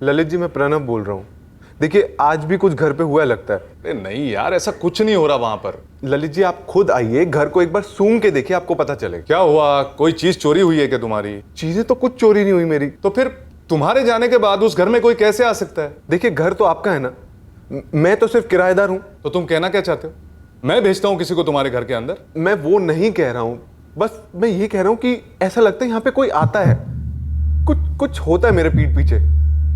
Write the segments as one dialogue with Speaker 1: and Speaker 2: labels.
Speaker 1: ललित जी, मैं प्रणव बोल रहा हूँ। देखिए, आज भी कुछ घर पे हुआ लगता है।
Speaker 2: अरे नहीं यार, ऐसा कुछ नहीं हो रहा वहां पर।
Speaker 1: ललित जी, आप खुद आइए, घर को एक बार सूंघ के देखिए, आपको पता चलेगा।
Speaker 2: क्या हुआ? कोई चीज चोरी हुई है क्या तुम्हारी?
Speaker 1: चीजें तो कुछ चोरी नहीं हुई मेरी।
Speaker 2: तो फिर तुम्हारे जाने के बाद उस घर में कोई कैसे आ सकता है?
Speaker 1: देखिए, घर तो आपका है ना, मैं तो सिर्फ किराएदार हूँ।
Speaker 2: तो तुम कहना क्या चाहते हो? मैं भेजता हूँ किसी को तुम्हारे घर के अंदर?
Speaker 1: मैं वो नहीं कह रहा हूँ, बस मैं ये कह रहा हूँ कि ऐसा लगता है यहाँ पे कोई आता है, कुछ कुछ होता है मेरे पीठ पीछे,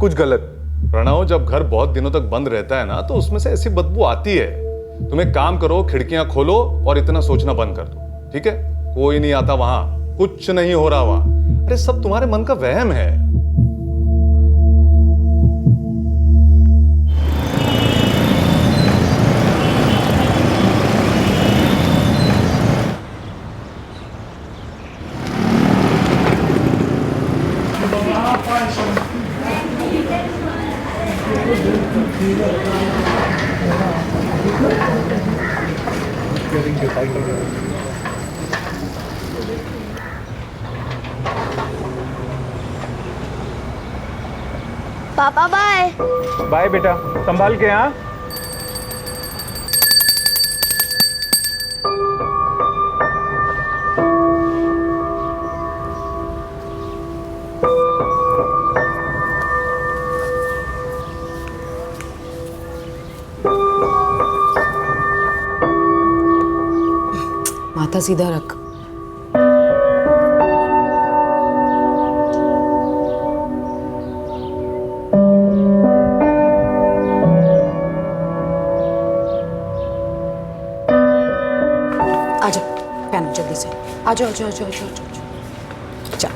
Speaker 1: कुछ गलत।
Speaker 2: प्रणव, जब घर बहुत दिनों तक बंद रहता है ना, तो उसमें से ऐसी बदबू आती है। तुम एक काम करो, खिड़कियां खोलो और इतना सोचना बंद कर दो, ठीक है? कोई नहीं आता वहां, कुछ नहीं हो रहा वहां। अरे सब तुम्हारे मन का वहम है।
Speaker 3: पापा बाय।
Speaker 4: बाय बेटा, संभाल के। हाँ,
Speaker 5: माथा सीधा रख। आजा पहनो जल्दी से। आजा आजा आजा आजा आजा। चल,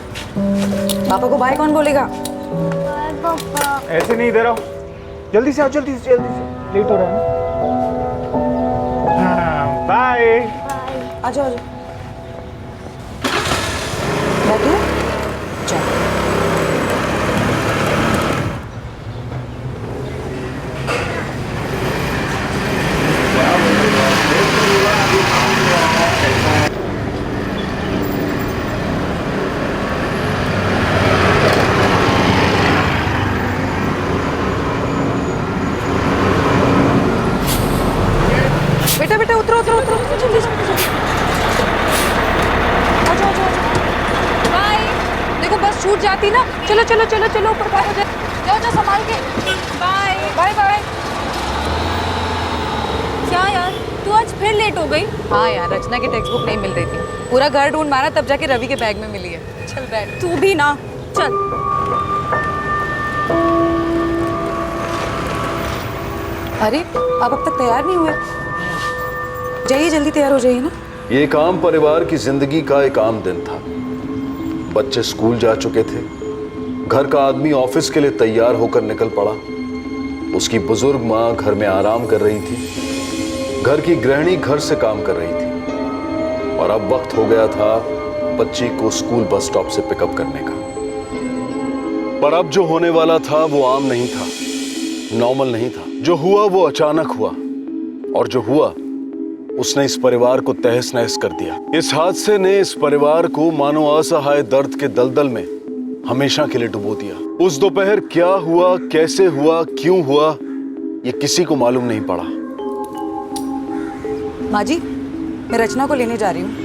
Speaker 5: पापा को बाय कौन बोलेगा?
Speaker 3: बाय पापा।
Speaker 4: ऐसे नहीं, इधर आओ। जल्दी से आओ, जल्दी से, जल्दी से, लेट हो रहा है ना। हाँ, बाय।
Speaker 5: आजा आजा। बैठो। चल। बेटा बेटा उतरो उतरो उतरो, जल्दी से। आजा आजा आजा। बाय। देखो बस छूट जाती ना। चलो चलो चलो चलो, ऊपर बाय हो जाए। जाओ जाओ, संभाल के। Bye bye bye.
Speaker 6: क्या यार, तू आज फिर लेट हो गई?
Speaker 5: हाँ यार, रचना की टेक्स्ट बुक नहीं मिल रही थी, पूरा घर ढूंढ मारा, तब जाके रवि के बैग में मिली है। चल बैठ।
Speaker 6: तू भी ना, चल।
Speaker 5: अरे आप अब तक तैयार नहीं हुए? जाइए जल्दी तैयार हो जाइए ना।
Speaker 7: ये एक आम परिवार की जिंदगी का एक आम दिन था। बच्चे स्कूल जा चुके थे, घर का आदमी ऑफिस के लिए तैयार होकर निकल पड़ा, उसकी बुजुर्ग माँ घर में आराम कर रही थी, घर की गृहिणी घर से काम कर रही थी, और अब वक्त हो गया था बच्ची को स्कूल बस स्टॉप से पिकअप करने का। पर अब जो होने वाला था वो आम नहीं था, नॉर्मल नहीं था। जो हुआ वो अचानक हुआ, और जो हुआ उसने इस परिवार को तहस नहस कर दिया। इस हादसे ने इस परिवार को मानो असहाय दर्द के दलदल में हमेशा के लिए डुबो दिया। उस दोपहर क्या हुआ, कैसे हुआ, क्यों हुआ, ये किसी को मालूम नहीं पड़ा।
Speaker 5: माँ जी, मैं रचना को लेने जा रही हूँ।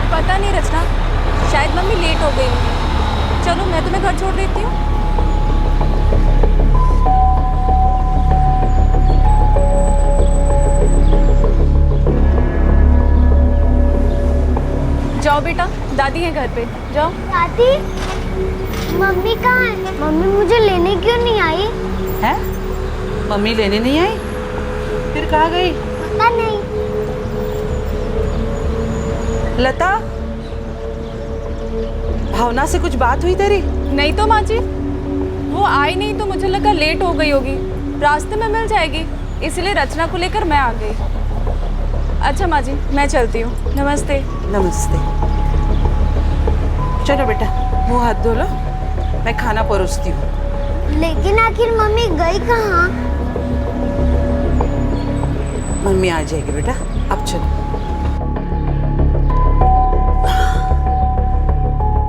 Speaker 6: पता नहीं रचना, शायद मम्मी लेट हो गई होंगी। चलो मैं तुम्हें घर छोड़ देती हूँ। जाओ बेटा, दादी है घर पे, जाओ।
Speaker 3: दादी, मम्मी कहाँ है? मम्मी मुझे लेने क्यों नहीं आई?
Speaker 8: हैं? मम्मी लेने नहीं आई? फिर कहाँ गई?
Speaker 3: पता नहीं।
Speaker 8: लता, भावना से कुछ बात हुई तेरी?
Speaker 6: नहीं तो माँ जी, वो आई नहीं तो मुझे लगा लेट हो गई होगी, रास्ते में मिल जाएगी, इसलिए रचना को लेकर मैं आ गई। अच्छा माँ जी, मैं चलती हूँ। नमस्ते।
Speaker 8: नमस्ते। चलो बेटा, मुंह हाथ धो लो, मैं खाना परोसती हूँ।
Speaker 3: लेकिन आखिर मम्मी गई कहाँ?
Speaker 8: मम्मी आ जाएगी बेटा, अब चलो।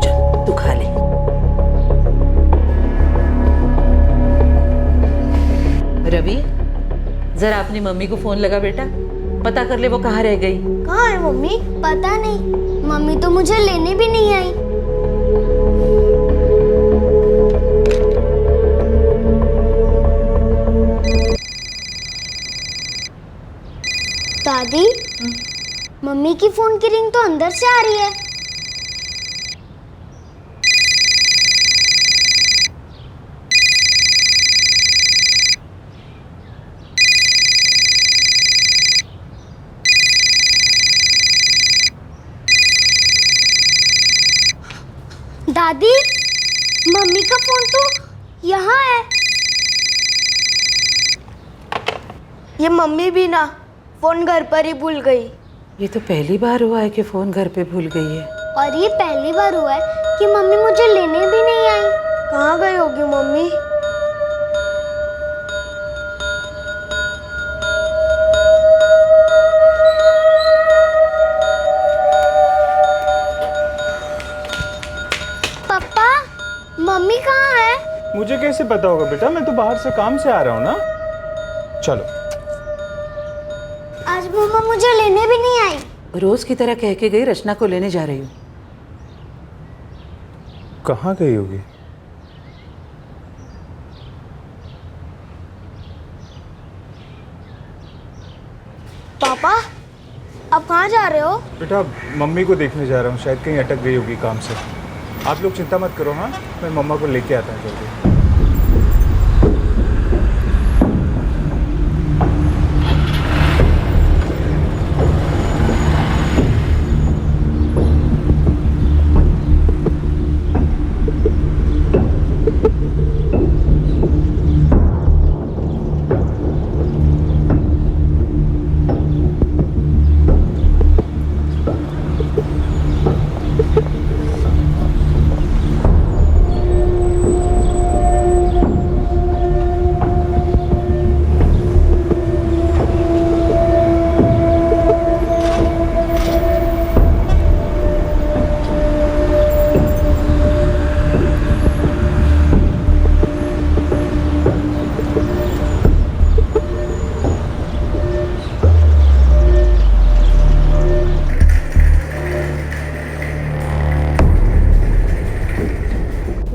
Speaker 8: चल तू खा ले।
Speaker 9: रवि, जरा अपनी मम्मी को फोन लगा बेटा, पता कर ले वो कहाँ रह गई।
Speaker 3: कहाँ है मम्मी? पता नहीं, मम्मी तो मुझे लेने भी नहीं आई। दादी, मम्मी की फोन की रिंग तो अंदर से आ रही है। दादी, मम्मी का फोन तो यहाँ है। ये मम्मी भी ना फोन घर पर ही भूल गई।
Speaker 8: ये तो पहली बार हुआ है कि फोन घर पे भूल गई है।
Speaker 3: और ये पहली बार हुआ है कि मम्मी मुझे लेने भी नहीं आई। कहाँ गई होगी मम्मी? पापा, मम्मी कहाँ है?
Speaker 4: मुझे कैसे पता होगा बेटा, मैं तो बाहर से काम से आ रहा हूँ ना। चलो।
Speaker 3: आज मम्मा मुझे लेने भी नहीं आई।
Speaker 8: रोज की तरह कह के गई रचना को लेने जा रही हूँ।
Speaker 4: कहाँ गई होगी?
Speaker 3: पापा, आप कहाँ जा रहे हो?
Speaker 4: बेटा, मम्मी को देखने जा रहा हूँ, शायद कहीं अटक गई होगी काम से। आप लोग चिंता मत करो, हाँ, मैं मम्मा को लेके आता हूँ जल्दी।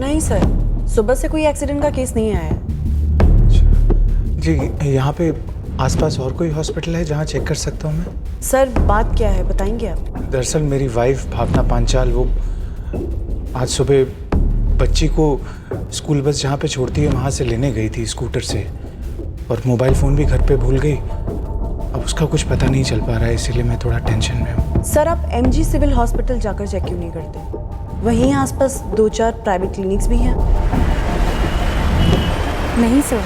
Speaker 10: नहीं सर, सुबह से कोई एक्सीडेंट का केस नहीं आया है।
Speaker 4: जी, यहाँ पे आसपास और कोई हॉस्पिटल है जहाँ चेक कर सकता हूँ मैं?
Speaker 10: सर बात क्या है, बताएंगे आप?
Speaker 4: दरअसल मेरी वाइफ भावना पांचाल, वो आज सुबह बच्ची को स्कूल बस जहाँ पे छोड़ती है वहाँ से लेने गई थी स्कूटर से, और मोबाइल फ़ोन भी घर पे भूल गई। अब उसका कुछ पता नहीं चल पा रहा है, इसीलिए मैं थोड़ा टेंशन में हूँ।
Speaker 10: सर आप MG सिविल हॉस्पिटल जाकर चेक क्यों नहीं करते? वहीं आसपास 2-4 प्राइवेट क्लिनिक्स भी हैं।
Speaker 6: नहीं सर,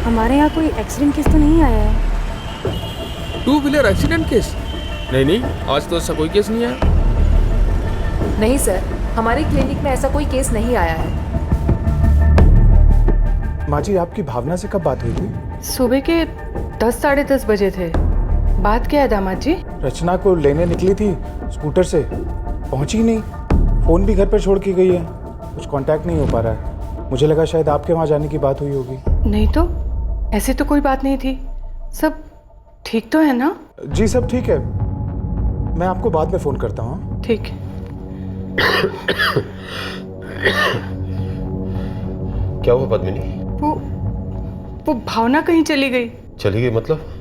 Speaker 6: हमारे यहाँ कोई एक्सीडेंट केस तो नहीं आया है।
Speaker 11: 2 व्हीलर एक्सीडेंट केस? नहीं, आज तो ऐसा कोई केस नहीं आया।
Speaker 5: नहीं सर, हमारे क्लिनिक में ऐसा कोई केस नहीं आया है।
Speaker 4: माँ जी, आपकी भावना से कब बात हुई थी?
Speaker 5: सुबह के 10 साढ़े 10 बजे थे। बात क्या है दामाद जी?
Speaker 4: रचना को लेने निकली थी स्कूटर से, पहुंची नहीं, फ़ोन भी घर पर छोड़ के गई है, कुछ कांटेक्ट नहीं हो पा रहा है। मुझे लगा शायद आपके वहाँ जाने की बात हुई होगी।
Speaker 5: नहीं तो, ऐसी तो कोई बात नहीं थी। सब ठीक तो है ना?
Speaker 4: जी सब ठीक है, मैं आपको बाद में फ़ोन करता हूँ।
Speaker 5: ठीक है।
Speaker 11: क्या हुआ पद्मिनी?
Speaker 5: वो भावना कहीं चली गई।
Speaker 11: चली गई मतलब?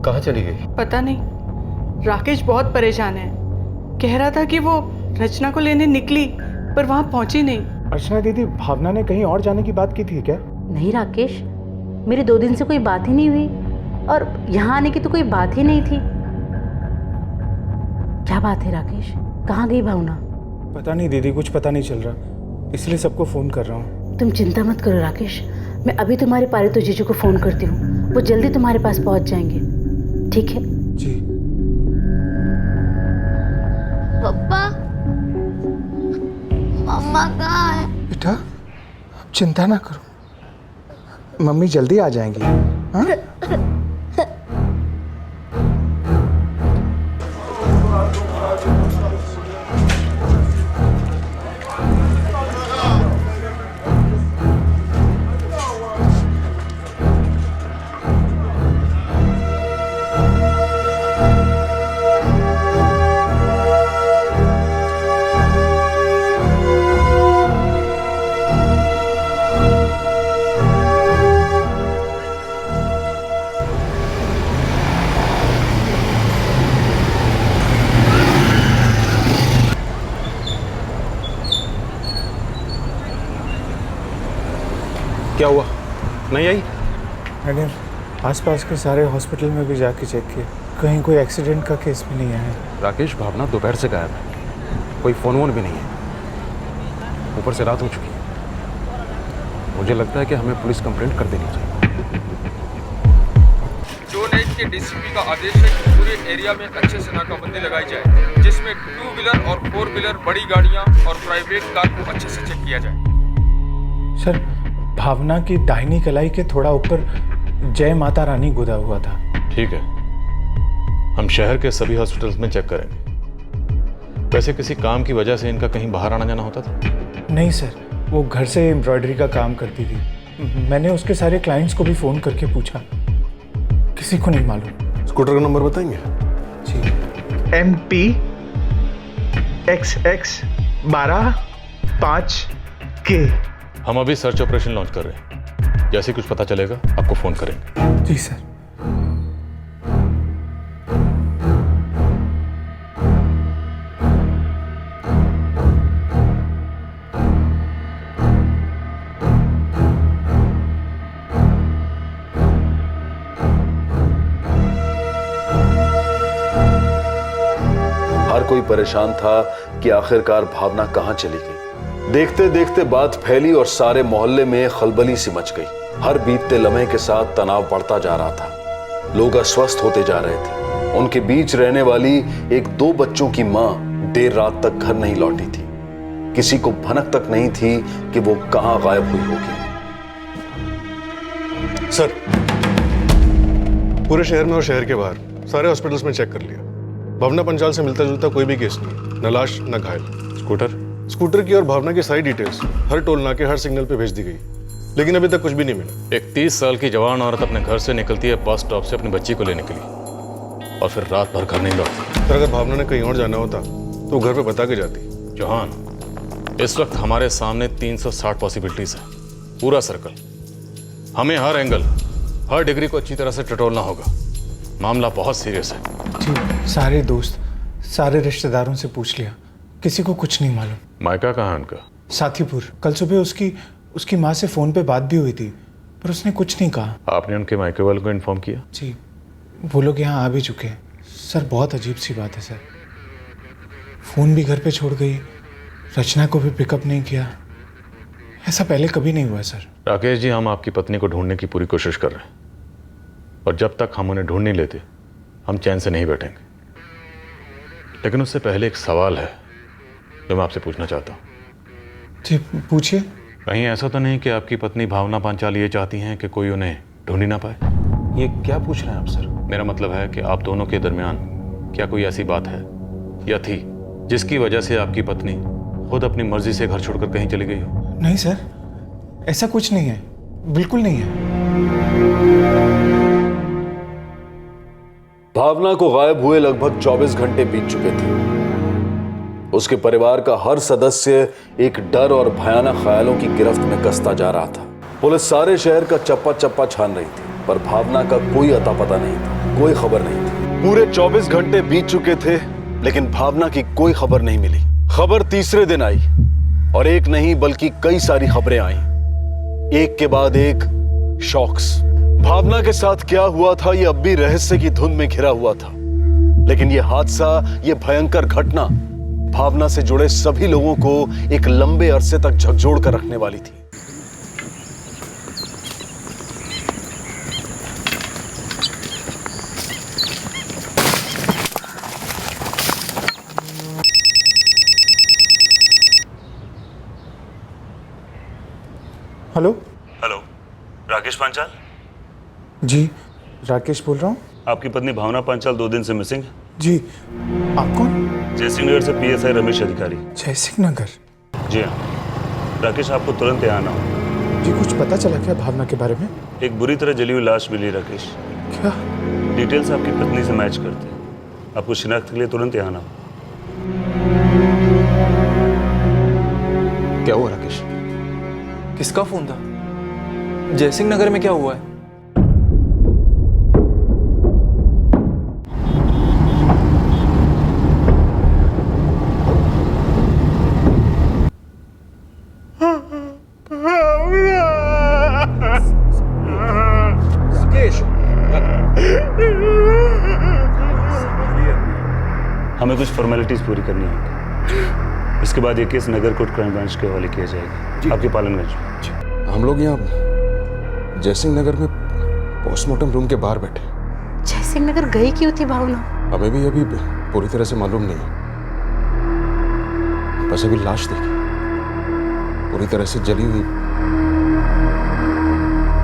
Speaker 11: कहाँ चली गई?
Speaker 5: पता नहीं, राकेश बहुत परेशान है। कह रहा था कि वो रचना को लेने निकली पर वहाँ पहुंची नहीं।
Speaker 4: अर्चना दीदी, भावना ने कहीं और जाने की बात की थी क्या?
Speaker 9: नहीं राकेश, मेरी 2 दिन से कोई बात ही नहीं हुई और यहाँ आने की तो कोई बात ही नहीं थी। क्या बात है राकेश, कहाँ गई भावना?
Speaker 4: पता नहीं दीदी, कुछ पता नहीं चल रहा, इसलिए सबको फ़ोन कर रहा हूँ।
Speaker 9: तुम चिंता मत करो राकेश, मैं अभी तुम्हारे पारितो जीजू को फ़ोन करती हूँ, वो जल्दी तुम्हारे पास पहुँच जाएंगे, ठीक है?
Speaker 4: जी।
Speaker 3: पापा, मम्मा कहाँ है?
Speaker 4: बेटा आप चिंता ना करो, मम्मी जल्दी आ जाएंगी। हाँ?
Speaker 1: क्या हुआ? नहीं आई?
Speaker 4: मैंने आसपास के सारे हॉस्पिटल में भी जाके चेक किया, कहीं कोई एक्सीडेंट का केस भी नहीं आया।
Speaker 12: राकेश, भावना दोपहर से गायब है, कोई फ़ोन वोन भी नहीं है, ऊपर से रात हो चुकी है। मुझे लगता है कि हमें पुलिस कंप्लेंट कर देनी चाहिए।
Speaker 11: जोन 1 के डीसीपी का आदेश है कि पूरे एरिया में अच्छे से नाकाबंदी लगाई जाए, जिसमें 2 व्हीलर और 4 व्हीलर बड़ी गाड़ियां और प्राइवेट कार को अच्छे से चेक किया जाए।
Speaker 4: सर, भावना की दाहिनी कलाई के थोड़ा ऊपर जय माता रानी गुदा हुआ था।
Speaker 2: ठीक है, हम शहर के सभी हॉस्पिटल्स में चेक करेंगे। वैसे किसी काम की वजह से इनका कहीं बाहर आना जाना होता था?
Speaker 4: नहीं सर, वो घर से एम्ब्रॉयडरी का काम करती थी। मैंने उसके सारे क्लाइंट्स को भी फ़ोन करके पूछा, किसी को नहीं मालूम।
Speaker 1: स्कूटर का नंबर बताएंगे?
Speaker 4: जी।
Speaker 13: MP XX 12 5 K।
Speaker 2: हम अभी सर्च ऑपरेशन लॉन्च कर रहे हैं, जैसे कुछ पता चलेगा आपको फोन करेंगे।
Speaker 4: जी सर।
Speaker 7: हर कोई परेशान था कि आखिरकार भावना कहां चली गई। देखते देखते बात फैली और सारे मोहल्ले में खलबली सी मच गई। हर बीतते लम्हे के साथ तनाव बढ़ता जा रहा था, लोग अस्वस्थ होते जा रहे थे। उनके बीच रहने वाली एक 2 बच्चों की मां देर रात तक घर नहीं लौटी थी। किसी को भनक तक नहीं थी कि वो कहां गायब हुई होगी।
Speaker 1: सर, पूरे शहर में और शहर के बाहर सारे हॉस्पिटल्स में चेक कर लिया, भावना पंचाल से मिलता जुलता कोई भी केस नहीं, न लाश न घायल। स्कूटर की और भावना की सारी डिटेल्स हर टोल नाके हर सिग्नल पे भेज दी गई, लेकिन अभी तक कुछ भी नहीं मिला।
Speaker 2: एक 30 साल की जवान औरत अपने घर से निकलती है बस स्टॉप से अपनी बच्ची को लेने के लिए, और फिर रात भर घर नहीं लौटती।
Speaker 1: सर, अगर भावना ने कहीं और जाना होता तो घर पे बता के जाती।
Speaker 2: जवान, इस वक्त हमारे सामने 360 पॉसिबिलिटीज है, पूरा सर्कल। हमें हर एंगल, हर डिग्री को अच्छी तरह से टटोलना होगा। मामला बहुत सीरियस है।
Speaker 4: जी, सारे दोस्त, सारे रिश्तेदारों से पूछ लिया, किसी को कुछ नहीं मालूम।
Speaker 2: मायका कहाँ है उनका?
Speaker 4: साथीपुर। कल सुबह उसकी माँ से फोन पे बात भी हुई थी, पर उसने कुछ नहीं कहा।
Speaker 2: आपने उनके मायके वालों को इन्फॉर्म किया?
Speaker 4: जी, वो लोग यहाँ आ भी चुके हैं। सर, बहुत अजीब सी बात है सर, फ़ोन भी घर पे छोड़ गई, रचना को भी पिकअप नहीं किया। ऐसा पहले कभी नहीं हुआ सर।
Speaker 2: राकेश जी, हम आपकी पत्नी को ढूंढने की पूरी कोशिश कर रहे हैं, और जब तक हम उन्हें ढूंढ नहीं लेते हम चैन से नहीं बैठेंगे। लेकिन उससे पहले एक सवाल है जो मैं आपसे पूछना चाहता हूँ।
Speaker 4: जी, पूछिए।
Speaker 2: कहीं ऐसा तो नहीं कि आपकी पत्नी भावना पांचाल ये चाहती हैं कि कोई उन्हें ढूंढ ही ना पाए?
Speaker 12: ये क्या पूछ रहे हैं आप सर?
Speaker 2: मेरा मतलब है कि आप दोनों के दरमियान क्या कोई ऐसी बात है या थी जिसकी वजह से आपकी पत्नी खुद अपनी मर्जी से घर छोड़कर कहीं चली गई हो?
Speaker 4: नहीं सर, ऐसा कुछ नहीं है, बिल्कुल नहीं है।
Speaker 7: भावना को गायब हुए लगभग 24 घंटे बीत चुके थे। उसके परिवार का हर सदस्य एक डर और भयानक ख्यालों की गिरफ्त में कसता जा रहा था। पुलिस सारे शहर का चप्पा चप्पा छान रही थी, पर भावना का कोई अता पता नहीं था, कोई खबर नहीं थी। पूरे 24 घंटे बीत चुके थे, लेकिन भावना की कोई खबर नहीं मिली। खबर तीसरे दिन आई, और एक नहीं बल्कि कई सारी खबरें आई, एक के बाद एक शॉक्स। भावना के साथ क्या हुआ था ये अब भी रहस्य की धुंध में घिरा हुआ था, लेकिन ये हादसा, ये भयंकर घटना भावना से जुड़े सभी लोगों को एक लंबे अरसे तक झकझोर कर रखने वाली थी।
Speaker 4: Hello
Speaker 14: hello, Rakesh Panchal?
Speaker 4: जी, राकेश बोल रहा हूँ।
Speaker 14: आपकी पत्नी भावना पांचाल 2 दिन से मिसिंग है।
Speaker 4: जी, आप कौन?
Speaker 14: जयसिंह नगर से पीएसआई रमेश अधिकारी।
Speaker 4: जयसिंह नगर?
Speaker 14: जी हाँ। राकेश, आपको तुरंत यहाँ आना हो।
Speaker 4: जी, कुछ पता चला क्या भावना के बारे में?
Speaker 14: एक बुरी तरह जली हुई लाश मिली राकेश।
Speaker 4: क्या?
Speaker 14: डिटेल्स आपकी पत्नी से मैच करते हैं। आपको शिनाख्त के लिए तुरंत यहाँ आना हो।
Speaker 15: क्या हुआ राकेश? किसका फोन था? जयसिंह नगर में क्या हुआ है?
Speaker 14: हमें कुछ फॉर्मेलिटीज पूरी करनी होगी। इसके बाद ये केस नगरकोट क्राइम ब्रांच के हवाले किया जाएगा, आपके पालनगंज।
Speaker 12: हम लोग यहाँ जयसिंह नगर में पोस्टमार्टम रूम के बाहर बैठे।
Speaker 9: जयसिंह नगर गई क्यों थी भावना?
Speaker 12: हमें भी अभी पूरी तरह से मालूम नहीं, बस अभी लाश देखी पूरी तरह से जली हुई।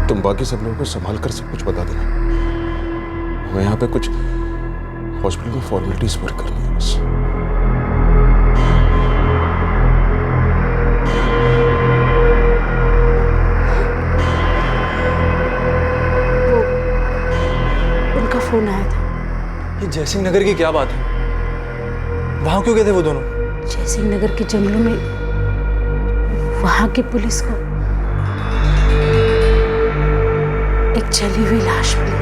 Speaker 12: तुम बाकी सब लोगों को संभाल कर सब कुछ बता देना। हमें यहाँ पे कुछ हॉस्पिटल में फॉर्मेलिटीज पूरी करनी है बस।
Speaker 9: उनका फोन आया था।
Speaker 15: ये जयसिंह नगर की क्या बात है? वहां क्यों गए थे वो दोनों?
Speaker 9: जयसिंह नगर के जंगलों में वहां की पुलिस को एक जली हुई लाश मिली।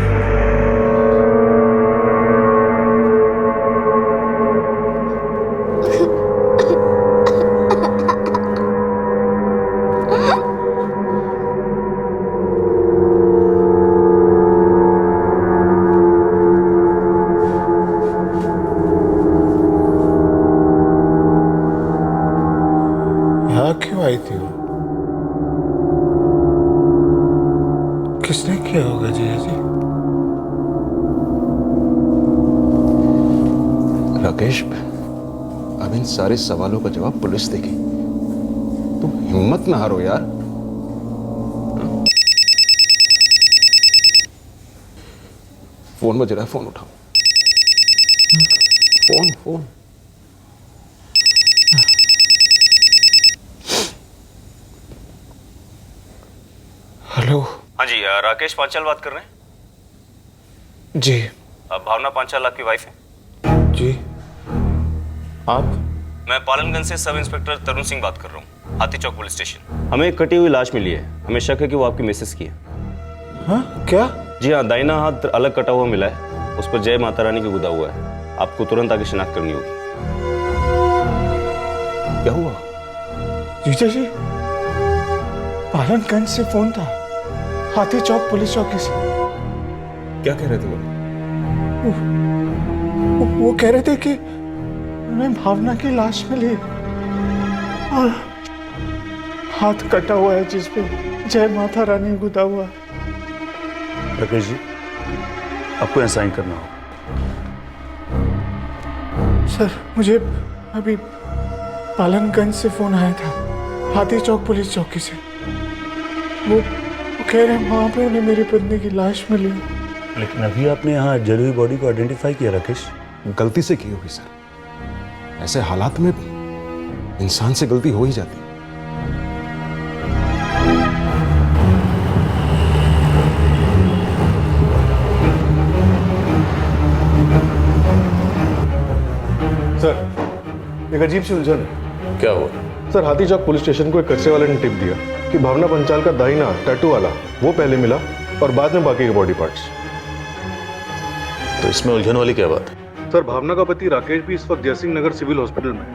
Speaker 4: क्यों आई थी वो? किसने किया होगा जी?
Speaker 12: राकेश, अब इन सारे सवालों का जवाब पुलिस देगी। तुम हिम्मत ना हारो यार। फोन बज रहा है, फोन उठाओ। फोन।
Speaker 4: हेलो।
Speaker 14: हाँ जी, राकेश पांचाल बात कर रहे हैं?
Speaker 4: जी।
Speaker 14: भावना पांचाल आपकी वाइफ है?
Speaker 4: जी। आप?
Speaker 14: मैं पालनगंज से सब इंस्पेक्टर तरुण सिंह बात कर रहा हूँ, हाथी चौक पुलिस स्टेशन। हमें एक कटी हुई लाश मिली है। हमें शक है कि वो आपकी मिसेस की है।
Speaker 4: हाँ? क्या?
Speaker 14: जी हाँ, दाहिना हाथ अलग कटा हुआ मिला है, उस पर जय माता रानी की गुदा हुआ है। आपको तुरंत आगे शिनाख्त करनी होगी।
Speaker 12: क्या हुआ?
Speaker 4: जीजा जी, पालनगंज से फोन था, हाथी चौक पुलिस चौकी से।
Speaker 12: क्या कह रहे थे
Speaker 4: वो कह रहे थे कि उन्हें भावना की लाश मिली और हाथ कटा हुआ है जिस पे जय माता रानी गुदा हुआ।
Speaker 14: राकेश जी, आपको यहाँ साइन करना होगा।
Speaker 4: सर, मुझे अभी पालनगंज से फोन आया था, हाथी चौक पुलिस चौकी से। वो कह रहे हैं वहां पे उन्हें मेरी पत्नी की लाश मिली।
Speaker 14: लेकिन अभी आपने यहाँ जली हुई बॉडी को आइडेंटिफाई किया राकेश?
Speaker 12: गलती से की होगी सर। ऐसे हालात में इंसान से गलती हो ही जाती है।
Speaker 1: सर, एक अजीब सी उलझन है।
Speaker 2: क्या हुआ?
Speaker 1: सर, हाथी चौक पुलिस स्टेशन को एक कचरे वाले ने टिप दिया कि भावना पंचाल का दाहिना टैटू वाला वो पहले मिला और बाद में बाकी के बॉडी पार्ट्स।
Speaker 2: तो इसमें उलझन वाली क्या बात है?
Speaker 1: सर, भावना का पति राकेश भी इस वक्त जयसिंह नगर सिविल हॉस्पिटल में है।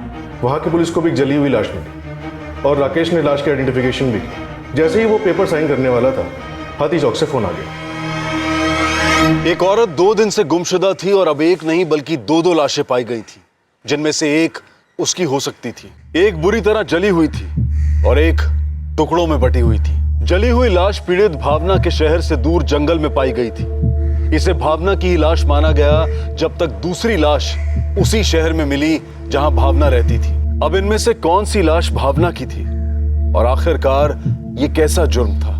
Speaker 1: वहां की पुलिस को भी एक जली हुई लाश मिली और राकेश ने लाश की आइडेंटिफिकेशन भी की। जैसे ही वो पेपर साइन करने वाला था, हाथी चौक से फोन आ गया।
Speaker 7: एक औरत 2 दिन से गुमशुदा थी और अब एक नहीं बल्कि 2 लाशें पाई गई थी, जिनमें से एक उसकी हो सकती थी। एक बुरी तरह जली हुई थी और एक टुकड़ों में बटी हुई थी। जली हुई लाश पीड़ित भावना के शहर से दूर जंगल में पाई गई थी। इसे भावना की ही लाश माना गया जब तक दूसरी लाश उसी शहर में मिली जहां भावना रहती थी। अब इनमें से कौन सी लाश भावना की थी और आखिरकार ये कैसा जुर्म था?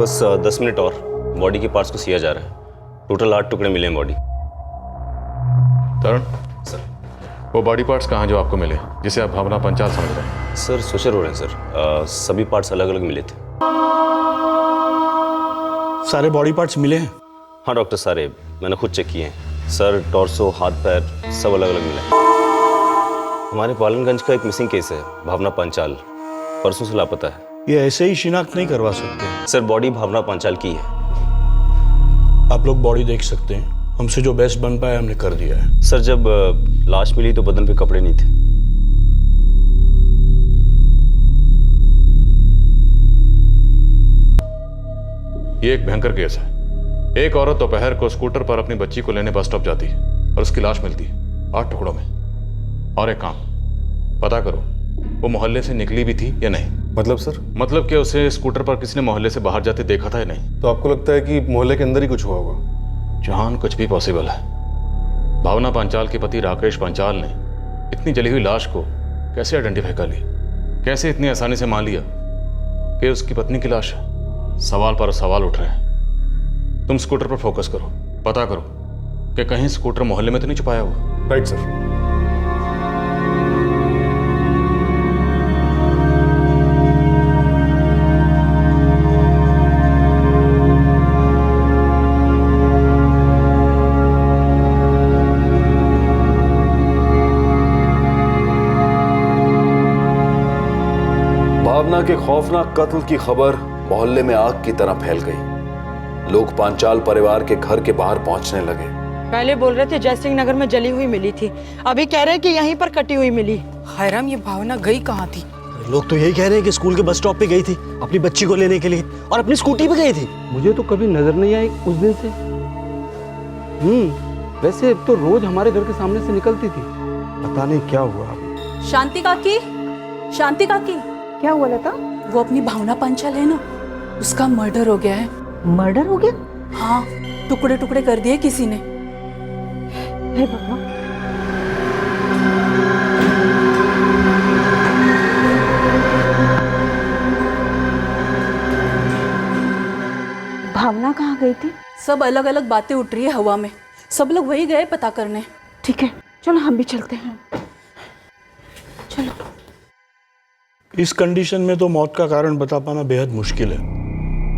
Speaker 16: बस 10 मिनट और बॉडी के पार्ट्स को सिया जा रहा है। टोटल 8 टुकड़े मिले हैं बॉडी।
Speaker 2: तरुण सर, वो बॉडी पार्ट्स कहाँ जो आपको मिले जिसे आप भावना पंचाल समझ रहे हैं?
Speaker 16: सर सोचर हो रहे हैं सर। सभी पार्ट्स अलग अलग मिले थे।
Speaker 17: सारे बॉडी पार्ट्स मिले हैं?
Speaker 16: हाँ डॉक्टर, सारे मैंने खुद चेक किए हैं सर। टॉर्सो, हाथ पैर सब अलग अलग मिले। हमारे पालनगंज का एक मिसिंग केस है, भावना पंचाल, परसों से लापता है।
Speaker 17: ये ऐसे ही शिनाख्त नहीं करवा सकते
Speaker 16: सर। बॉडी भावना पंचाल की है।
Speaker 17: आप लोग बॉडी देख सकते हैं। हमसे जो बेस्ट बन पाया हमने कर दिया है।
Speaker 16: सर जब लाश मिली तो बदन पे कपड़े नहीं थे।
Speaker 2: ये एक भयंकर केस है। एक औरत दोपहर को स्कूटर पर अपनी बच्ची को लेने बस स्टॉप जाती है और उसकी लाश मिलती है 8 टुकड़ों में। और एक काम पता करो, वो मोहल्ले से निकली भी थी या नहीं।
Speaker 1: मतलब सर?
Speaker 2: मतलब कि उसे स्कूटर पर किसी ने मोहल्ले से बाहर जाते देखा था या नहीं।
Speaker 1: तो आपको लगता है कि मोहल्ले के अंदर ही कुछ हुआ होगा?
Speaker 2: जहान कुछ भी पॉसिबल है। भावना पंचाल के पति राकेश पंचाल ने इतनी जली हुई लाश को कैसे आइडेंटिफाई कर लिया? कैसे इतनी आसानी से मान लिया कि उसकी पत्नी की लाश है? सवाल पर सवाल उठ रहे हैं। तुम स्कूटर पर फोकस करो, पता करो कि कहीं स्कूटर मोहल्ले में तो नहीं छुपाया हुआ।
Speaker 1: Right sir.
Speaker 7: भावना के खौफनाक कत्ल की खबर मोहल्ले में आग की तरह फैल गई। लोग पांचाल परिवार के घर के बाहर पहुंचने लगे।
Speaker 8: पहले बोल रहे थे जयसिंह नगर में जली हुई मिली थी, अभी कह रहे हैं कि यहीं पर कटी हुई मिली।
Speaker 10: हैराम, ये भावना गई कहाँ थी?
Speaker 17: लोग तो यही कह रहे हैं कि स्कूल के बस स्टॉप पे गई थी अपनी बच्ची को लेने के लिए, और अपनी स्कूटी पे गई थी।
Speaker 12: मुझे तो कभी नजर नहीं आई उस दिन से। वैसे तो रोज हमारे घर के सामने से निकलती थी। पता नहीं क्या हुआ।
Speaker 6: शांति काकी, शांति काकी,
Speaker 9: क्या हुआ लता?
Speaker 6: वो अपनी भावना पंचाल है ना, उसका मर्डर हो गया है।
Speaker 9: मर्डर हो गया?
Speaker 6: हाँ, टुकड़े टुकड़े कर दिए किसी ने।
Speaker 9: हे भगवान। भावना कहाँ गई थी?
Speaker 6: सब अलग अलग बातें उठ रही है हवा में। सब लोग वही गए पता करने।
Speaker 9: ठीक है, चलो हम भी चलते हैं। चलो।
Speaker 17: इस कंडीशन में तो मौत का कारण बता पाना बेहद मुश्किल है।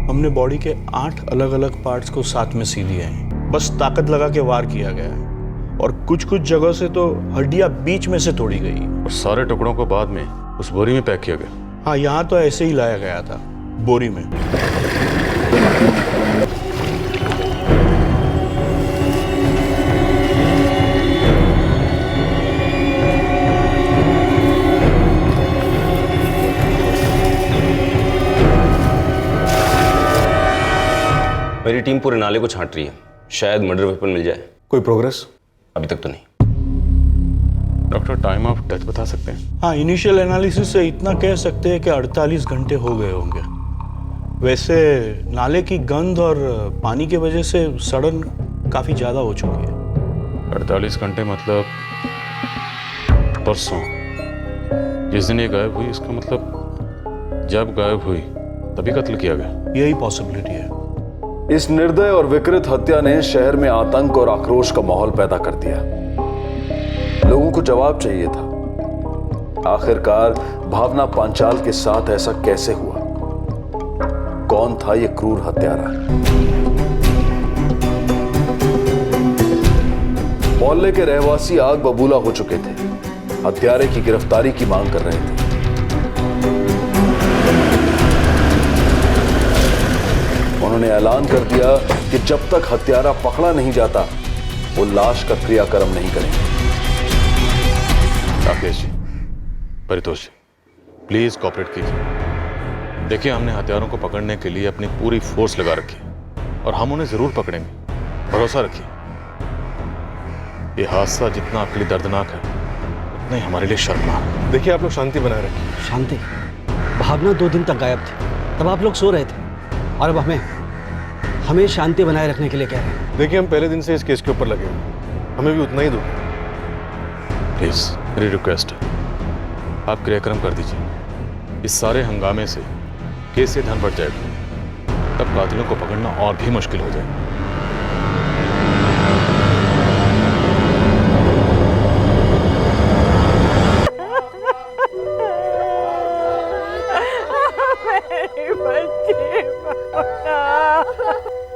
Speaker 17: हमने बॉडी के 8 अलग अलग पार्ट्स को साथ में सी दिए हैं। बस ताकत लगा के वार किया गया है, और कुछ कुछ जगह से तो हड्डियां बीच में से तोड़ी गई।
Speaker 2: और सारे टुकड़ों को बाद में उस बोरी में पैक किया गया।
Speaker 17: हाँ, यहाँ तो ऐसे ही लाया गया था, बोरी में।
Speaker 16: मेरी टीम पूरे नाले को छांट रही है, शायद मर्डर वेपन मिल जाए।
Speaker 1: कोई प्रोग्रेस?
Speaker 16: अभी तक तो नहीं।
Speaker 2: डॉक्टर टाइम ऑफ डेथ बता सकते हैं?
Speaker 17: हाँ, इनिशियल एनालिसिस से इतना कह सकते हैं कि 48 घंटे हो गए होंगे। वैसे नाले की गंध और पानी की वजह से सड़न काफ़ी ज़्यादा हो चुकी है।
Speaker 2: 48 घंटे मतलब परसों जिस दिन ये गायब हुई, इसका मतलब जब गायब हुई तभी कत्ल किया गया।
Speaker 17: यही पॉसिबिलिटी है।
Speaker 7: इस निर्दय और विकृत हत्या ने शहर में आतंक और आक्रोश का माहौल पैदा कर दिया। लोगों को जवाब चाहिए था। आखिरकार भावना पांचाल के साथ ऐसा कैसे हुआ? कौन था ये क्रूर हत्यारा। मोहल्ले के रहवासी आग बबूला हो चुके थे, हत्यारे की गिरफ्तारी की मांग कर रहे थे। उन्होंने ऐलान कर दिया कि जब तक हत्यारा पकड़ा नहीं जाता वो लाश का क्रियाक्रम नहीं करेंगे।
Speaker 12: राकेश जी, परितोष जी, प्लीज कोऑपरेट कीजिए। देखिए, हमने हत्यारों को पकड़ने के लिए अपनी पूरी फोर्स लगा रखी है और हम उन्हें जरूर पकड़ेंगे, भरोसा रखिए। ये हादसा जितना आपके लिए दर्दनाक है उतना ही हमारे लिए शर्मनाक है।
Speaker 1: देखिए, आप लोग शांति बनाए रखिए।
Speaker 18: शांति? भावना 2 दिन तक गायब थी, तब आप लोग सो रहे थे और अब हमें शांति बनाए रखने के लिए कह रहे हैं।
Speaker 1: देखिए, हम पहले दिन से इस केस के ऊपर लगे हैं, हमें भी उतना ही दुख है।
Speaker 12: प्लीज मेरी रिक्वेस्ट है, आप क्रियाक्रम कर दीजिए। इस सारे हंगामे से केस से धन बढ़ जाएगा, तब कातिलों को पकड़ना और भी मुश्किल हो जाएगा।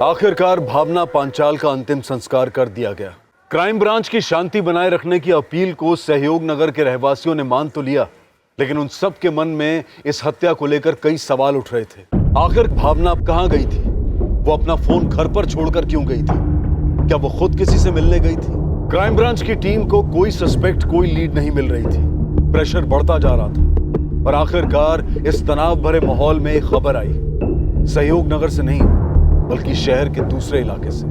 Speaker 7: आखिरकार भावना पांचाल का अंतिम संस्कार कर दिया गया। क्राइम ब्रांच की शांति बनाए रखने की अपील को सहयोग नगर के रहवासियों ने मान तो लिया, लेकिन उन सब के मन में इस हत्या को लेकर कई सवाल उठ रहे थे। आखिर भावना अब कहां गई थी? वो अपना फोन घर पर छोड़कर क्यों गई थी? क्या वो खुद किसी से मिलने गई थी? क्राइम ब्रांच की टीम को कोई सस्पेक्ट, कोई लीड नहीं मिल रही थी। प्रेशर बढ़ता जा रहा था और आखिरकार इस तनाव भरे माहौल में एक खबर आई, सहयोग नगर से नहीं बल्कि शहर के दूसरे इलाके से।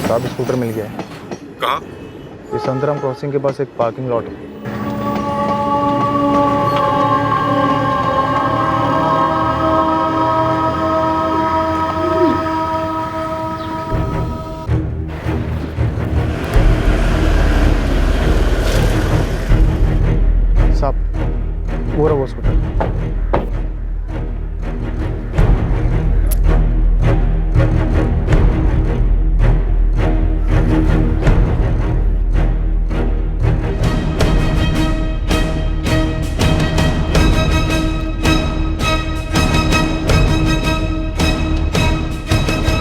Speaker 4: साहब, स्कूटर मिल गया है।
Speaker 1: कहाँ?
Speaker 4: ये संतराम क्रॉसिंग के पास एक पार्किंग लॉट है। साहब, वो रहा वो स्कूटर।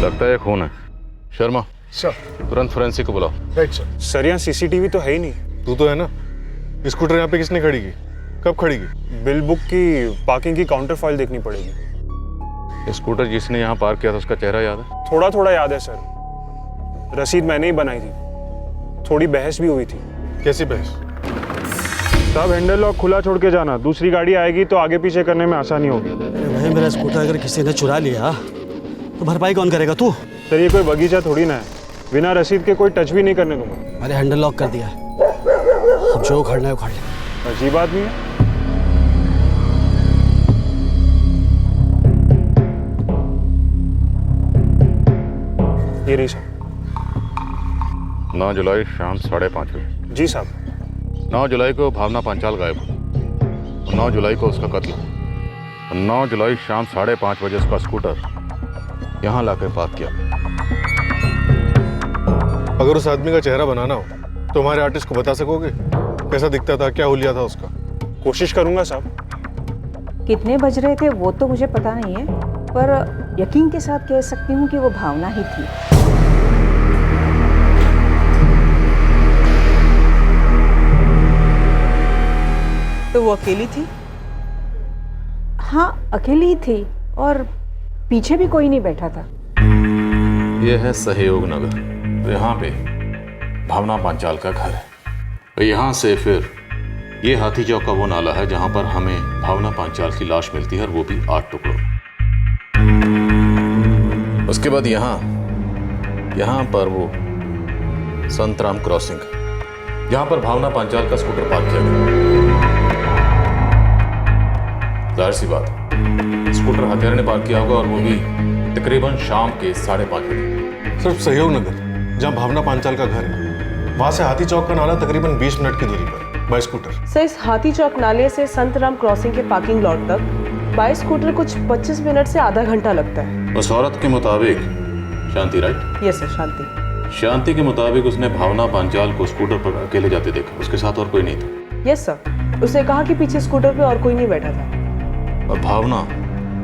Speaker 12: लगता है खून है। शर्मा,
Speaker 1: सर,
Speaker 12: तुरंत फोरेंसिक को बुलाओ।
Speaker 1: Right sir.
Speaker 4: सर, यहाँ सीसीटीवी तो है ही नहीं।
Speaker 1: तू तो है ना? स्कूटर यहाँ पे किसने खड़ी की? कब खड़ी की?
Speaker 4: बिल बुक की पार्किंग की काउंटर फाइल देखनी पड़ेगी।
Speaker 12: स्कूटर जिसने यहाँ पार्क किया था उसका चेहरा याद है?
Speaker 4: थोड़ा थोड़ा याद है सर। रसीद मैंने ही बनाई थी। थोड़ी बहस भी हुई थी।
Speaker 1: कैसी बहस?
Speaker 4: साहब, हैंडल लॉक खुला छोड़ के जाना, दूसरी गाड़ी आएगी तो आगे पीछे करने में आसानी होगी।
Speaker 18: भाई, मेरा स्कूटर अगर किसी ने चुरा लिया तो भरपाई कौन करेगा? तू?
Speaker 4: सर, ये कोई बगीचा थोड़ी ना है, बिना रसीद के कोई टच भी नहीं करने दूंगा।
Speaker 18: मैंने हैंडल लॉक कर दिया, अब जो उखाड़ना है उखाड़ ले।
Speaker 4: अजीब आदमी है। ये रही सर।
Speaker 12: 9 जुलाई शाम 5:30 बजे।
Speaker 4: जी साहब।
Speaker 12: 9 जुलाई को भावना पांचाल गायब हुई और 9 जुलाई को उसका कत्ल हुआ। 9 जुलाई शाम 5:30 बजे उसका स्कूटर यहाँ लाकर पार्क किया।
Speaker 1: अगर उस आदमी का चेहरा बनाना हो तो हमारे आर्टिस्ट को बता सकोगे? कैसा दिखता था, क्या हुलिया था उसका?
Speaker 4: कोशिश करूंगा साहब।
Speaker 10: कितने बज रहे थे वो तो मुझे पता नहीं है, पर यकीन के साथ कह सकती हूँ कि वो भावना ही थी। तो वो अकेली थी? हाँ, अकेली ही थी और पीछे भी कोई नहीं बैठा था।
Speaker 12: यह है सहयोग नगर, तो यहाँ पे भावना पांचाल का घर है। तो यहाँ से फिर ये हाथी चौक का वो नाला है जहाँ पर हमें भावना पांचाल की लाश मिलती है, और वो भी 8 टुकड़ों। उसके बाद यहाँ पर वो संतराम क्रॉसिंग, जहाँ पर भावना पांचाल का स्कूटर पार्क किया गया। जाहिर सी बात, स्कूटर हत्यारे ने पार्क किया होगा, और वो भी तकरीबन शाम के 5:30 बजे।
Speaker 1: सिर्फ सहयोग नगर, जहाँ भावना पांचाल का घर है, वहां से हाथी चौक का नाला तकरीबन 20 मिनट की दूरी पर बाय स्कूटर।
Speaker 10: सर, इस हाथी चौक नाले से संतराम क्रॉसिंग के पार्किंग लॉट तक बाय स्कूटर कुछ 25 मिनट से आधा घंटा लगता है।
Speaker 12: उस औरत के मुताबिक शांति, राइट?
Speaker 10: यस सर, शांति।
Speaker 12: शांति के मुताबिक उसने भावना पांचाल को स्कूटर पर अकेले जाते देखा, उसके साथ और कोई नहीं था।
Speaker 8: यस सर, उसने कहा कि पीछे स्कूटर पे और कोई नहीं बैठा था।
Speaker 12: और भावना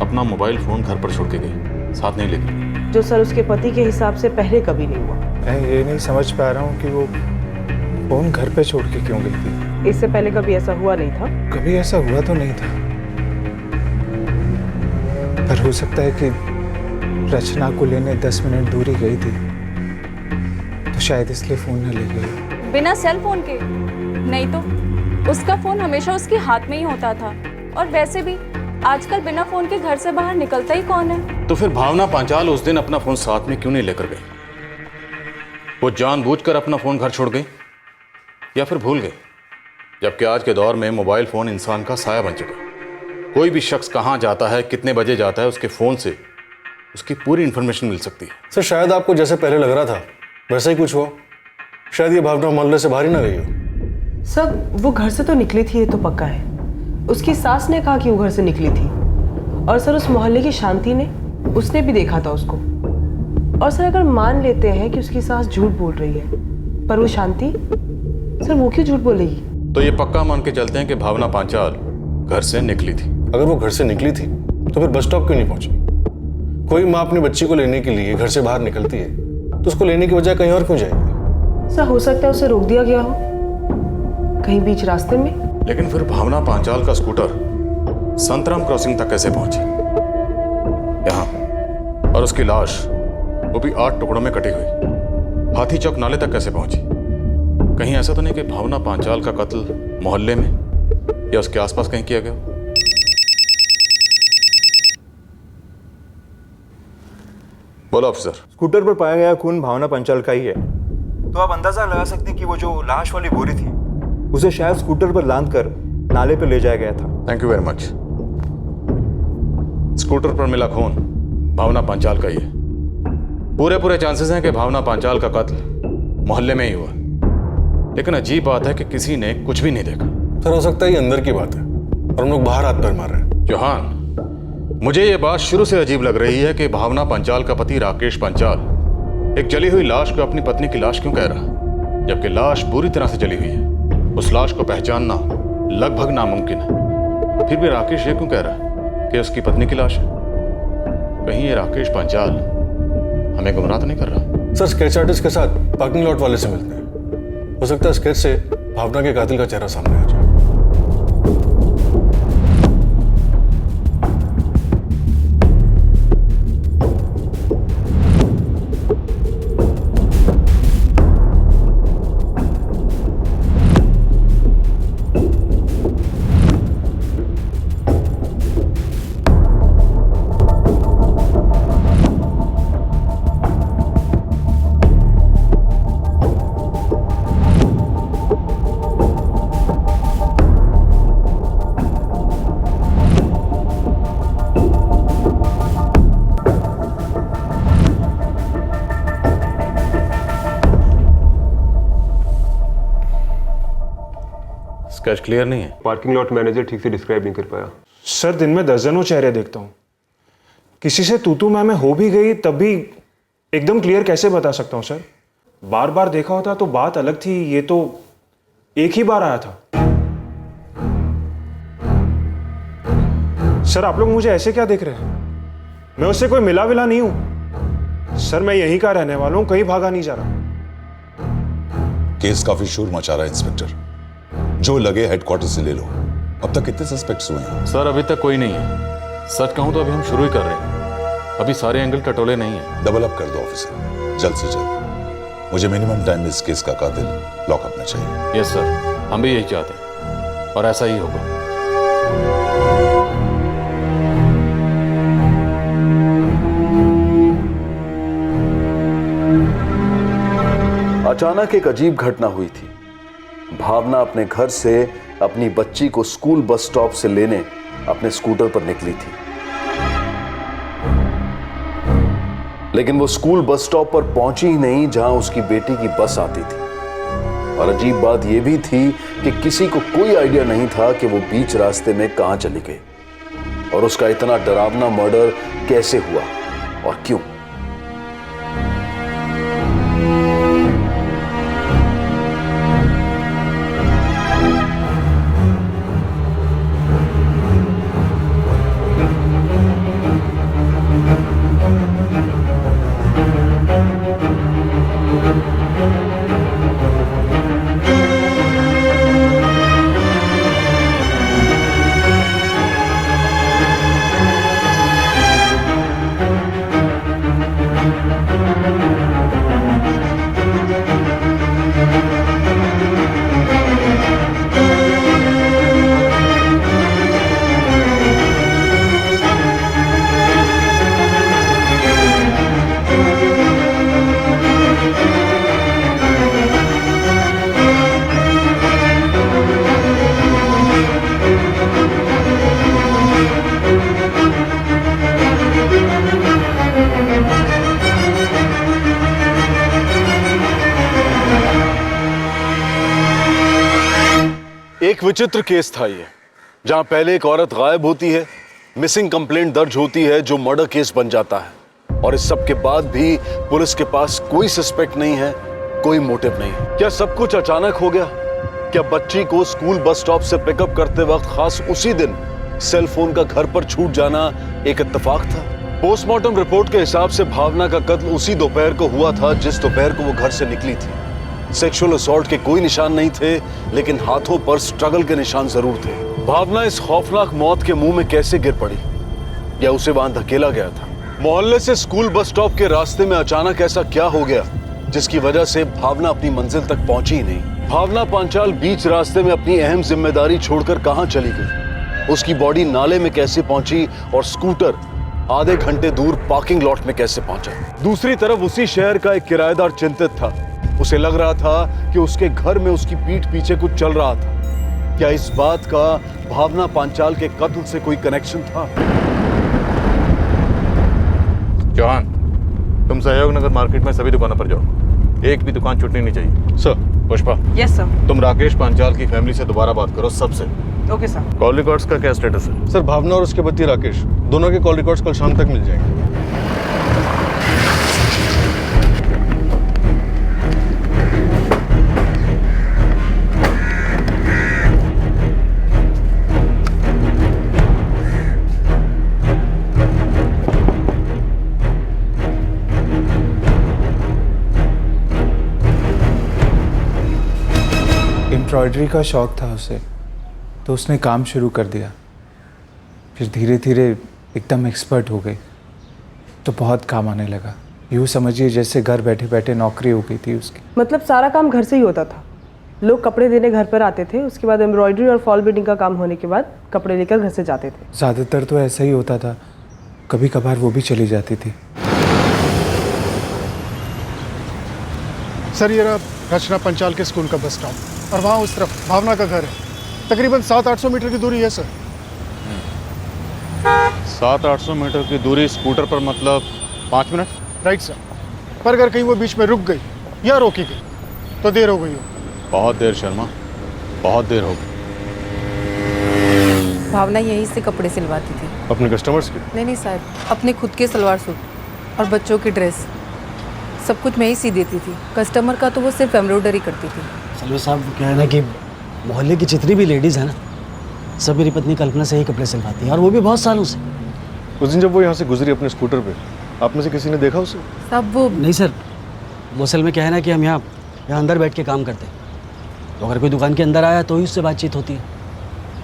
Speaker 12: अपना मोबाइल फोन घर पर छोड़ के गई, साथ नहीं लेकर गई।
Speaker 8: जो सर उसके पति के हिसाब से पहले कभी नहीं हुआ।
Speaker 4: मैं ये नहीं समझ पा रहा हूँ कि वो फोन घर पे छोड़ के क्यों गई थी।
Speaker 8: इससे पहले कभी ऐसा हुआ नहीं था।
Speaker 4: कभी ऐसा हुआ तो नहीं था, पर हो सकता है कि रचना को लेने 10 मिनट दूरी गई थी, तो शायद इसलिए फोन न ले गई।
Speaker 6: बिना सेल फोन के? नहीं तो उसका फोन हमेशा उसके हाथ में ही होता था, और वैसे भी आजकल बिना फोन के घर से बाहर निकलता ही कौन है।
Speaker 12: तो फिर भावना पांचाल उस दिन अपना फोन साथ में क्यों नहीं लेकर गई? वो जानबूझकर अपना फोन घर छोड़ गई या फिर भूल गई? जबकि आज के दौर में मोबाइल फोन इंसान का साया बन चुका है। कोई भी शख्स कहाँ जाता है, कितने बजे जाता है, उसके फोन से उसकी पूरी इंफॉर्मेशन मिल सकती है।
Speaker 1: सर शायद आपको जैसे पहले लग रहा था वैसे ही कुछ हो। शायद ये भावना मोहल्ले से बाहर ही ना गई हो।
Speaker 8: सर वो घर से तो निकली थी, ये तो पक्का है। उसकी सास ने कहा कि वो घर से निकली थी, और सर उस मोहल्ले की शांति ने, उसने भी देखा था उसको। और सर अगर मान लेते हैं कि उसकी सास झूठ बोल रही है, पर वो शांति, सर वो क्यों झूठ बोलेगी?
Speaker 12: तो ये पक्का मान के चलते हैं कि भावना पांचाल घर से निकली थी।
Speaker 1: अगर वो घर से निकली थी तो फिर बस स्टॉप क्यों नहीं पहुंची? कोई माँ अपनी बच्ची को लेने के लिए घर से बाहर निकलती है तो उसको लेने की बजाय कहीं और क्यों जाएगी?
Speaker 8: सर हो सकता है उसे रोक दिया गया हो कहीं बीच रास्ते में।
Speaker 12: लेकिन फिर भावना पांचाल का स्कूटर संतराम क्रॉसिंग तक कैसे पहुंची यहाँ, और उसकी लाश वो भी 8 टुकड़ों में कटी हुई हाथी चौक नाले तक कैसे पहुंची? कहीं ऐसा तो नहीं कि भावना पांचाल का कत्ल मोहल्ले में या उसके आसपास कहीं किया गया? बोलो ऑफिसर।
Speaker 15: स्कूटर पर पाया गया खून भावना पंचाल का ही है, तो आप अंदाजा लगा सकते हैं कि वो जो लाश वाली बोरी थी उसे शायद स्कूटर पर लांद कर नाले पर ले जाया गया था।
Speaker 12: Thank you very much. Scooter पर मिला खून भावना पांचाल का ही है। पूरे चांसेस हैं कि भावना पांचाल का कत्ल मोहल्ले में ही हुआ। लेकिन अजीब बात है कि किसी ने कुछ भी नहीं देखा।
Speaker 1: सर हो सकता है ये अंदर की बात है और हम लोग बाहर हाथ पैर मार रहे हैं।
Speaker 12: जोहान, मुझे ये बात शुरू से अजीब लग रही है कि भावना पंचाल का पति राकेश पंचाल एक जली हुई लाश को अपनी पत्नी की लाश क्यों कह रहा है, जबकि लाश बुरी तरह से जली हुई है। उस लाश को पहचानना लगभग नामुमकिन है। फिर भी राकेश ये क्यों कह रहा है कि उसकी पत्नी की लाश है? कहीं ये राकेश पंचाल हमें गुमराह तो नहीं कर रहा?
Speaker 1: सर स्केच आर्टिस्ट के साथ पार्किंग लॉट वाले से मिलते हैं, हो सकता है स्केच से भावना के कातिल का चेहरा सामने आ जाए।
Speaker 12: स्केच क्लियर नहीं है।
Speaker 19: पार्किंग लॉट मैनेजर ठीक से डिस्क्राइब नहीं कर पाया।
Speaker 13: सर दिन में दर्जनों चेहरे देखता हूँ, किसी से तू मैं हो भी गई तब भी एकदम क्लियर कैसे बता सकता हूँ सर? बार बार देखा होता तो बात अलग थी, ये तो एक ही बार आया था। सर आप लोग मुझे ऐसे क्या देख रहे हैं? मैं उससे कोई मिला विला नहीं हूं सर, मैं यहीं का रहने वाला हूं, कहीं भागा नहीं जा रहा।
Speaker 20: केस काफी शोर मचा रहा है इंस्पेक्टर, जो लगे हेडक्वार्टर से ले लो। अब तक कितने सस्पेक्ट्स हुए हैं?
Speaker 12: सर अभी तक कोई नहीं है। सच कहूं तो अभी हम शुरू ही कर रहे हैं, अभी सारे एंगल टटोले नहीं है।
Speaker 20: डबल अप कर दो ऑफिसर, जल्द से जल्द। मुझे मिनिमम टाइम में इस केस का कातिल लॉक अपना चाहिए।
Speaker 12: यस सर, हम भी यही चाहते हैं और ऐसा ही होगा।
Speaker 7: अचानक एक अजीब घटना हुई थी। भावना अपने घर से अपनी बच्ची को स्कूल बस स्टॉप से लेने अपने स्कूटर पर निकली थी, लेकिन वो स्कूल बस स्टॉप पर पहुंची ही नहीं जहां उसकी बेटी की बस आती थी। और अजीब बात यह भी थी कि किसी को कोई आइडिया नहीं था कि वो बीच रास्ते में कहां चली गई और उसका इतना डरावना मर्डर कैसे हुआ और क्यों। एक विचित्र केस था ये, जहां पहले एक औरत गायब होती है, मिसिंग कंप्लेंट दर्ज होती है जो मर्डर केस बन जाता है, और इस सब के बाद भी पुलिस के पास कोई सस्पेक्ट नहीं है, कोई मोटिव नहीं। क्या सब कुछ अचानक हो गया? क्या बच्ची को स्कूल बस स्टॉप से पिकअप करते वक्त खास उसी दिन सेल फोन का घर पर छूट जाना एक इत्तेफाक था? पोस्टमार्टम रिपोर्ट के हिसाब से भावना का कत्ल उसी दोपहर को हुआ था जिस दोपहर को वो घर से निकली थी। सेक्सुअल असॉल्ट के कोई निशान नहीं थे, लेकिन हाथों पर स्ट्रगल के निशान जरूर थे। भावना इस खौफनाक मौत के मुंह में कैसे गिर पड़ी, या उसे वहां धकेला गया था? मोहल्ले से स्कूल बस स्टॉप के रास्ते में अचानक ऐसा क्या हो गया जिसकी वजह से भावना अपनी मंजिल तक पहुंची ही नहीं? भावना पांचाल बीच रास्ते में अपनी अहम जिम्मेदारी छोड़कर कहां चली गई? उसकी बॉडी नाले में कैसे पहुंची और स्कूटर आधे घंटे दूर पार्किंग लॉट में कैसे पहुंचा? दूसरी तरफ उसी शहर का एक किराएदार चिंतित था। उसे लग रहा था कि उसके घर में उसकी पीठ पीछे कुछ चल रहा था। क्या इस बात का भावना पांचाल के कत्ल से कोई कनेक्शन था?
Speaker 12: जॉन, तुम सहयोग नगर मार्केट में सभी दुकानों पर जाओ, एक भी दुकान छूटनी नहीं चाहिए। सर। पुष्पा।
Speaker 8: Yes sir.
Speaker 12: तुम राकेश पांचाल की फैमिली से दोबारा बात करो, सबसे।
Speaker 8: Okay sir.
Speaker 12: कॉल रिकॉर्ड्स का क्या स्टेटस है?
Speaker 1: सर, भावना और उसके पति राकेश दोनों के कॉल रिकॉर्ड्स कल शाम तक मिल जाएंगे।
Speaker 4: एम्ब्रॉयडरी का शौक था उसे, तो उसने काम शुरू कर दिया। फिर धीरे धीरे एकदम एक्सपर्ट हो गई, तो बहुत काम आने लगा। यूँ समझिए जैसे घर बैठे बैठे नौकरी हो गई थी उसकी।
Speaker 8: मतलब सारा काम घर से ही होता था? लोग कपड़े देने घर पर आते थे, उसके बाद एम्ब्रॉयडरी और फॉल बीडिंग का काम होने के बाद कपड़े लेकर घर से जाते थे?
Speaker 4: ज़्यादातर तो ऐसा ही होता था, कभी कभार वो भी चली जाती थी।
Speaker 21: सर, ये रहा रचना पंचाल के स्कूल का बस स्टॉप, और वहाँ उस तरफ भावना का घर है। तकरीबन 700-800 मीटर की दूरी है सर।
Speaker 12: 700-800 मीटर की दूरी स्कूटर पर, मतलब 5 मिनट?
Speaker 21: Right sir. पर अगर कहीं वो बीच में रुक गई या रोकी गई तो देर हो गई हो।
Speaker 12: बहुत देर शर्मा, बहुत देर हो गई।
Speaker 5: भावना यहीं से कपड़े सिलवाती थी।
Speaker 1: अपने कस्टमर्स के?
Speaker 5: नहीं साहब, अपने खुद के सलवार सूट और बच्चों की ड्रेस सब कुछ मैं ही सी देती थी। कस्टमर का तो वो सिर्फ एम्ब्रॉयडरी करती थी।
Speaker 18: चलो साहब, वो क्या है ना कि मोहल्ले की जितनी भी लेडीज़ हैं ना, सब मेरी पत्नी कल्पना से ही कपड़े सिलवाती हैं, और वो भी बहुत सालों से।
Speaker 1: उस दिन जब वो यहाँ से गुजरी अपने स्कूटर पे, आप में से किसी ने देखा उसे?
Speaker 5: सब वो
Speaker 18: नहीं सर, वो असल में क्या है ना कि हम यहाँ अंदर बैठ के काम करते हैं, तो अगर कोई दुकान के अंदर आया तो ही उससे बातचीत होती है,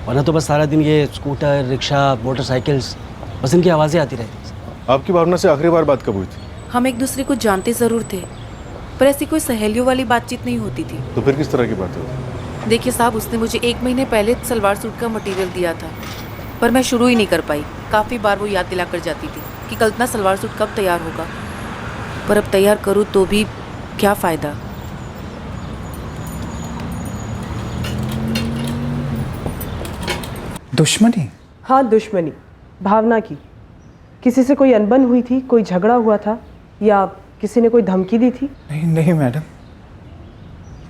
Speaker 18: वरना तो बस सारा दिन ये स्कूटर, रिक्शा, मोटरसाइकिल्स, बस इनकी आवाज़ें आती रहती हैं।
Speaker 1: आपकी भावना से आखिरी बार बात कब हुई थी?
Speaker 22: हम एक दूसरे को जानते ज़रूर थे, पर ऐसी कोई सहेलियों वाली बातचीत नहीं होती थी।
Speaker 1: तो फिर किस तरह की बात होती?
Speaker 22: देखिए साहब, उसने मुझे 1 महीने पहले सलवार सूट का मटेरियल दिया था, पर मैं शुरू ही नहीं कर पाई। काफ़ी बार वो याद दिला कर जाती थी कि कल्पना सलवार सूट कब तैयार होगा, पर अब तैयार करूँ तो भी क्या फ़ायदा।
Speaker 4: दुश्मनी?
Speaker 8: हाँ, दुश्मनी भावना की। किसी से कोई अनबन हुई थी, कोई झगड़ा हुआ था, या किसी ने कोई धमकी दी थी?
Speaker 4: नहीं मैडम,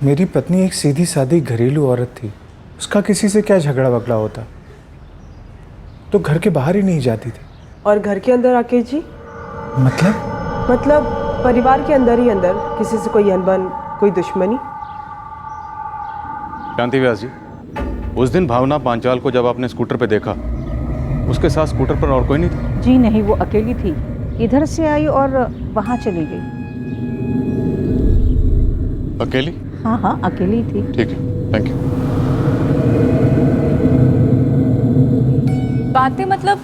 Speaker 4: मेरी पत्नी एक सीधी सादी घरेलू औरत थी। उसका किसी से क्या झगड़ा वगड़ा होता, तो घर के बाहर ही नहीं जाती थी।
Speaker 8: और घर के अंदर राकेश जी?
Speaker 4: मतलब
Speaker 8: परिवार के अंदर ही अंदर किसी से कोई अनबन, कोई दुश्मनी?
Speaker 12: शांति व्यास जी, उस दिन भावना पांचाल को जब आपने स्कूटर पे देखा, उसके साथ स्कूटर पर और कोई नहीं था?
Speaker 10: जी नहीं, वो अकेली थी, इधर से आई और वहाँ चली गई।
Speaker 12: अकेली?
Speaker 10: हाँ, अकेली थी।
Speaker 12: ठीक है, थैंक यू।
Speaker 6: बातें मतलब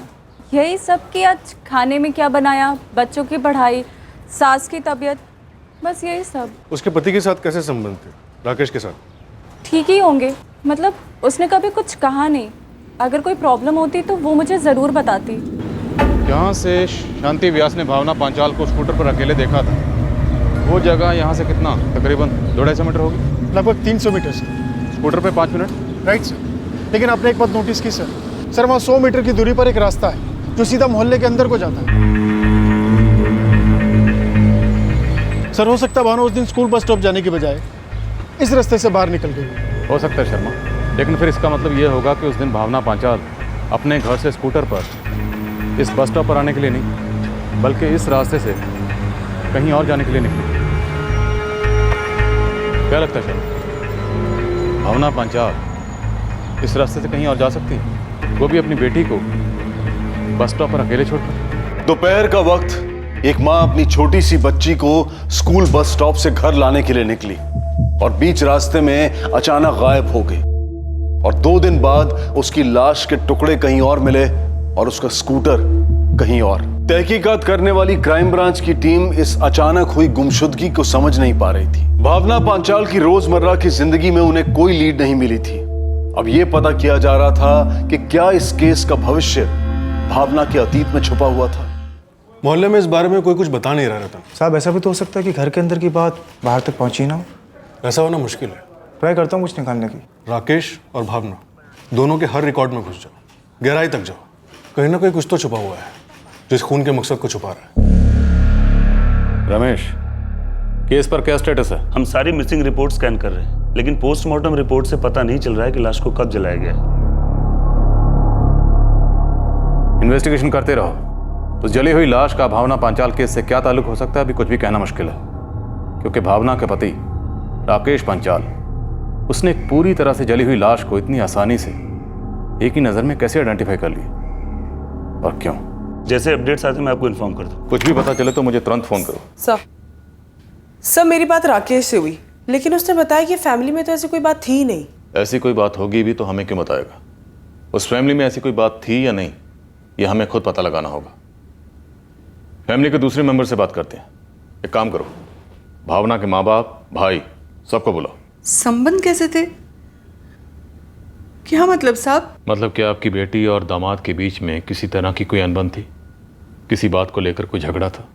Speaker 6: यही सब कि आज खाने में क्या बनाया, बच्चों की पढ़ाई, सास की तबीयत, बस यही सब।
Speaker 1: उसके पति के साथ कैसे संबंध थे राकेश के साथ?
Speaker 6: ठीक ही होंगे, मतलब उसने कभी कुछ कहा नहीं। अगर कोई प्रॉब्लम होती तो वो मुझे ज़रूर बताती।
Speaker 12: यहाँ से शांति व्यास ने भावना पांचाल को स्कूटर पर अकेले देखा था, वो जगह यहाँ से कितना, तकरीबन 250 मीटर होगी?
Speaker 21: लगभग 300 मीटर सर।
Speaker 12: स्कूटर पे 5 मिनट?
Speaker 21: Right sir. लेकिन आपने एक बात नोटिस की सर, वहाँ 100 मीटर की दूरी पर एक रास्ता है जो सीधा मोहल्ले के अंदर को जाता है। सर, हो सकता है भावना उस दिन स्कूल बस स्टॉप जाने की बजाय इस रास्ते से बाहर निकल गई।
Speaker 12: हो सकता है शर्मा, लेकिन फिर इसका मतलब ये होगा कि उस दिन भावना पांचाल अपने घर से स्कूटर पर इस बस स्टॉप पर आने के लिए नहीं, बल्कि इस रास्ते से कहीं और जाने के लिए निकली। क्या लगता है शर्मा, भावना पांचाल इस रास्ते से कहीं और जा सकती है, वो भी अपनी बेटी को बस स्टॉप पर अकेले छोड़कर?
Speaker 7: दोपहर का वक्त एक माँ अपनी छोटी सी बच्ची को स्कूल बस स्टॉप से घर लाने के लिए निकली और बीच रास्ते में अचानक गायब हो गई और 2 दिन बाद उसकी लाश के टुकड़े कहीं और मिले और उसका स्कूटर कहीं और। तहकीकात करने वाली क्राइम ब्रांच की टीम इस अचानक हुई गुमशुदगी को समझ नहीं पा रही थी। भावना पांचाल की रोजमर्रा की जिंदगी में उन्हें कोई लीड नहीं मिली थी। अब यह पता किया जा रहा था कि क्या इस केस का भविष्य भावना के अतीत में छुपा हुआ था।
Speaker 1: मोहल्ले में इस बारे में कोई कुछ बता नहीं रहा था।
Speaker 4: साहब ऐसा भी तो हो सकता है कि घर के अंदर की बात बाहर तक पहुंची ना हो।
Speaker 1: ऐसा होना मुश्किल है।
Speaker 4: ट्राई करता हूँ कुछ निकालने की।
Speaker 1: राकेश और भावना दोनों के हर रिकॉर्ड में घुस जाओ, गहराई तक जाओ, कहीं ना कहीं कुछ तो छुपा हुआ है जो इस खून के मकसद को छुपा रहा है।
Speaker 12: रमेश, केस पर क्या स्टेटस है?
Speaker 14: हम सारी मिसिंग रिपोर्ट स्कैन कर रहे हैं, लेकिन पोस्टमार्टम रिपोर्ट से पता नहीं चल रहा है कि लाश को कब जलाया गया है।
Speaker 12: इन्वेस्टिगेशन करते रहो। उस जली हुई लाश का भावना पांचाल केस से क्या ताल्लुक हो सकता है, अभी कुछ भी कहना मुश्किल है, क्योंकि भावना के पति राकेश पांचाल उसने एक पूरी तरह से जली हुई लाश को इतनी आसानी से एक ही नजर में कैसे आइडेंटिफाई कर लिया और क्यों?
Speaker 14: जैसे अपडेट्स आते मैं आपको इन्फॉर्म कर दूं।
Speaker 12: कुछ भी पता चले तो मुझे तुरंत फोन करो।
Speaker 8: सर मेरी बात राकेश से हुई, लेकिन उसने बताया कि फैमिली में तो ऐसी कोई बात थी ही नहीं।
Speaker 12: ऐसी कोई बात होगी भी तो हमें क्यों बताएगा? उस फैमिली में ऐसी कोई बात थी या नहीं, ये हमें खुद पता लगाना होगा। फैमिली के दूसरे मेंबर से बात करते हैं। एक काम करो, भावना के माँ बाप, भाई, सबको बुलाओ।
Speaker 3: संबंध कैसे थे? क्या मतलब साहब?
Speaker 12: मतलब क्या आपकी बेटी और दामाद के बीच में किसी तरह की कोई अनबन थी? किसी बात को लेकर कोई झगड़ा था?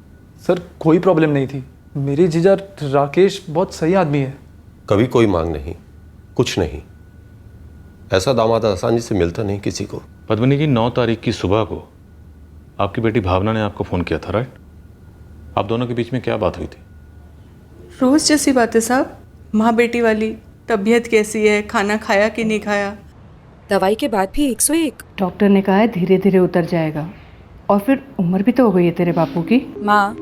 Speaker 15: सर कोई प्रॉब्लम नहीं थी। मेरे जीजा राकेश बहुत सही आदमी है।
Speaker 11: कभी कोई मांग नहीं, कुछ नहीं। ऐसा दामाद आसानी से मिलता नहीं किसी को।
Speaker 12: पद्मिनी जी, 9 तारीख की सुबह को आपकी बेटी भावना ने आपको फोन किया था, राइट? आप दोनों के बीच में क्या बात हुई थी?
Speaker 3: रोज जैसी बात है साहब, माँ बेटी वाली। तबीयत कैसी है, खाना खाया कि नहीं खाया।
Speaker 5: दवाई के बाद भी 101।
Speaker 9: डॉक्टर ने कहा है धीरे धीरे उतर जाएगा, और फिर उम्र भी तो हो गई है तेरे बापू की।
Speaker 5: माँ,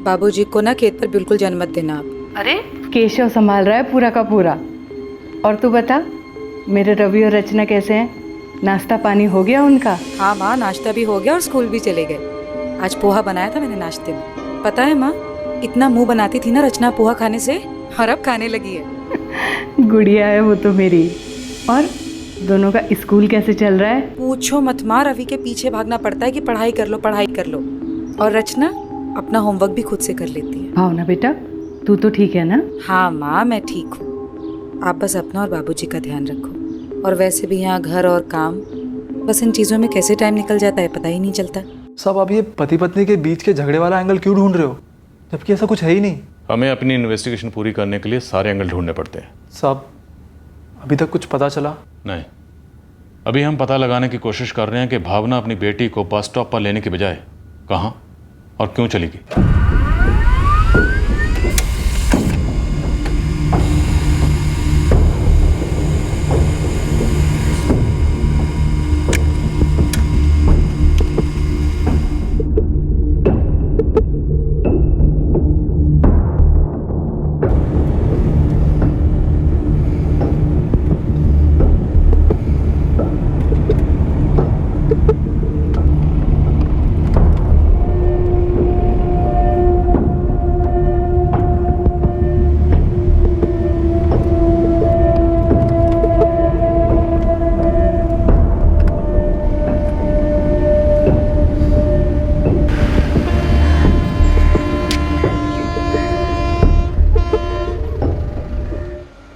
Speaker 5: बाबूजी को ना खेत पर बिल्कुल जन्म मत देना आप।
Speaker 9: अरे केशव संभाल रहा है पूरा का पूरा। और तू बता, मेरे रवि और रचना कैसे हैं? नाश्ता पानी हो गया उनका?
Speaker 5: हाँ माँ, नाश्ता भी हो गया और स्कूल भी चले गए। आज पोहा बनाया था मैंने नाश्ते में। पता है माँ, इतना मुंह बनाती थी ना रचना पोहा खाने से, और अब खाने लगी है।
Speaker 9: गुड़िया है वो तो मेरी। और दोनों का स्कूल कैसे चल रहा है?
Speaker 5: पूछो मत माँ, रवि के पीछे भागना पड़ता है कि पढ़ाई कर लो पढ़ाई कर लो, और रचना अपना होमवर्क भी खुद से कर लेती है।
Speaker 9: भावना बेटा, तू तो ठीक है ना?
Speaker 5: हाँ माँ, मैं ठीक हूँ। आप बस अपना और बाबूजी का ध्यान रखो। और वैसे भी यहाँ घर और काम, बस इन चीज़ों में कैसे टाइम निकल जाता है पता ही नहीं चलता।
Speaker 15: साहब आप ये पति पत्नी के बीच के झगड़े वाला एंगल क्यों ढूंढ रहे हो, जबकि ऐसा कुछ है ही नहीं।
Speaker 12: हमें अपनी इन्वेस्टिगेशन पूरी करने के लिए सारे एंगल ढूंढने पड़ते हैं।
Speaker 15: साहब अभी तक कुछ पता चला
Speaker 12: नहीं। अभी हम पता लगाने की कोशिश कर रहे हैं कि भावना अपनी बेटी को बस स्टॉप पर लेने के बजाय कहाँ और क्यों चली गई।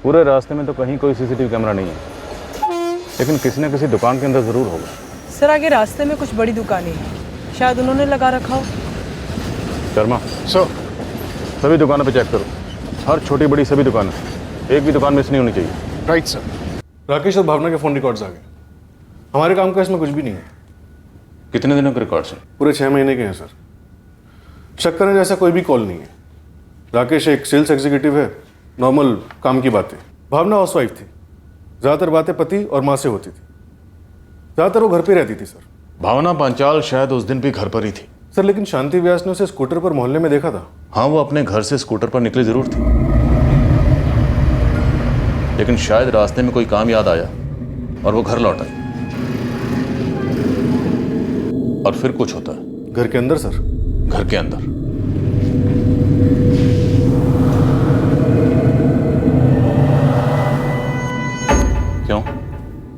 Speaker 12: पूरे रास्ते में तो कहीं कोई सीसीटीवी कैमरा नहीं है, लेकिन किसी न किसी दुकान के अंदर जरूर होगा।
Speaker 8: सर आगे रास्ते में कुछ बड़ी दुकानें हैं, शायद उन्होंने लगा रखा हो।
Speaker 12: शर्मा सर, सभी दुकानों पे चेक करो, हर छोटी बड़ी सभी दुकानें, एक भी दुकान मिस नहीं होनी चाहिए।
Speaker 1: Right sir. राकेश और भावना के फोन रिकॉर्ड्स आ गए। हमारे काम का इसमें कुछ भी नहीं है।
Speaker 12: कितने दिनों के रिकॉर्ड्स हैं?
Speaker 1: पूरे 6 महीने के हैं सर। शक करने जैसा कोई भी कॉल नहीं है। राकेश एक सेल्स एग्जीक्यूटिव है, नॉर्मल काम की बात है। भावना हाउसवाइफ थी, ज़्यादातर बातें पति और माँ से होती थी। ज़्यादातर वो घर पे रहती थी सर।
Speaker 12: भावना पांचाल शायद उस दिन भी घर पर ही थी
Speaker 1: सर, लेकिन शांति व्यास ने उसे स्कूटर पर मोहल्ले में देखा था।
Speaker 12: हाँ, वो अपने घर से स्कूटर पर निकली जरूर थी, लेकिन शायद रास्ते में कोई काम याद आया और वो घर लौट आई। और फिर कुछ होता है।
Speaker 1: घर के अंदर सर?
Speaker 12: घर के अंदर। क्यों?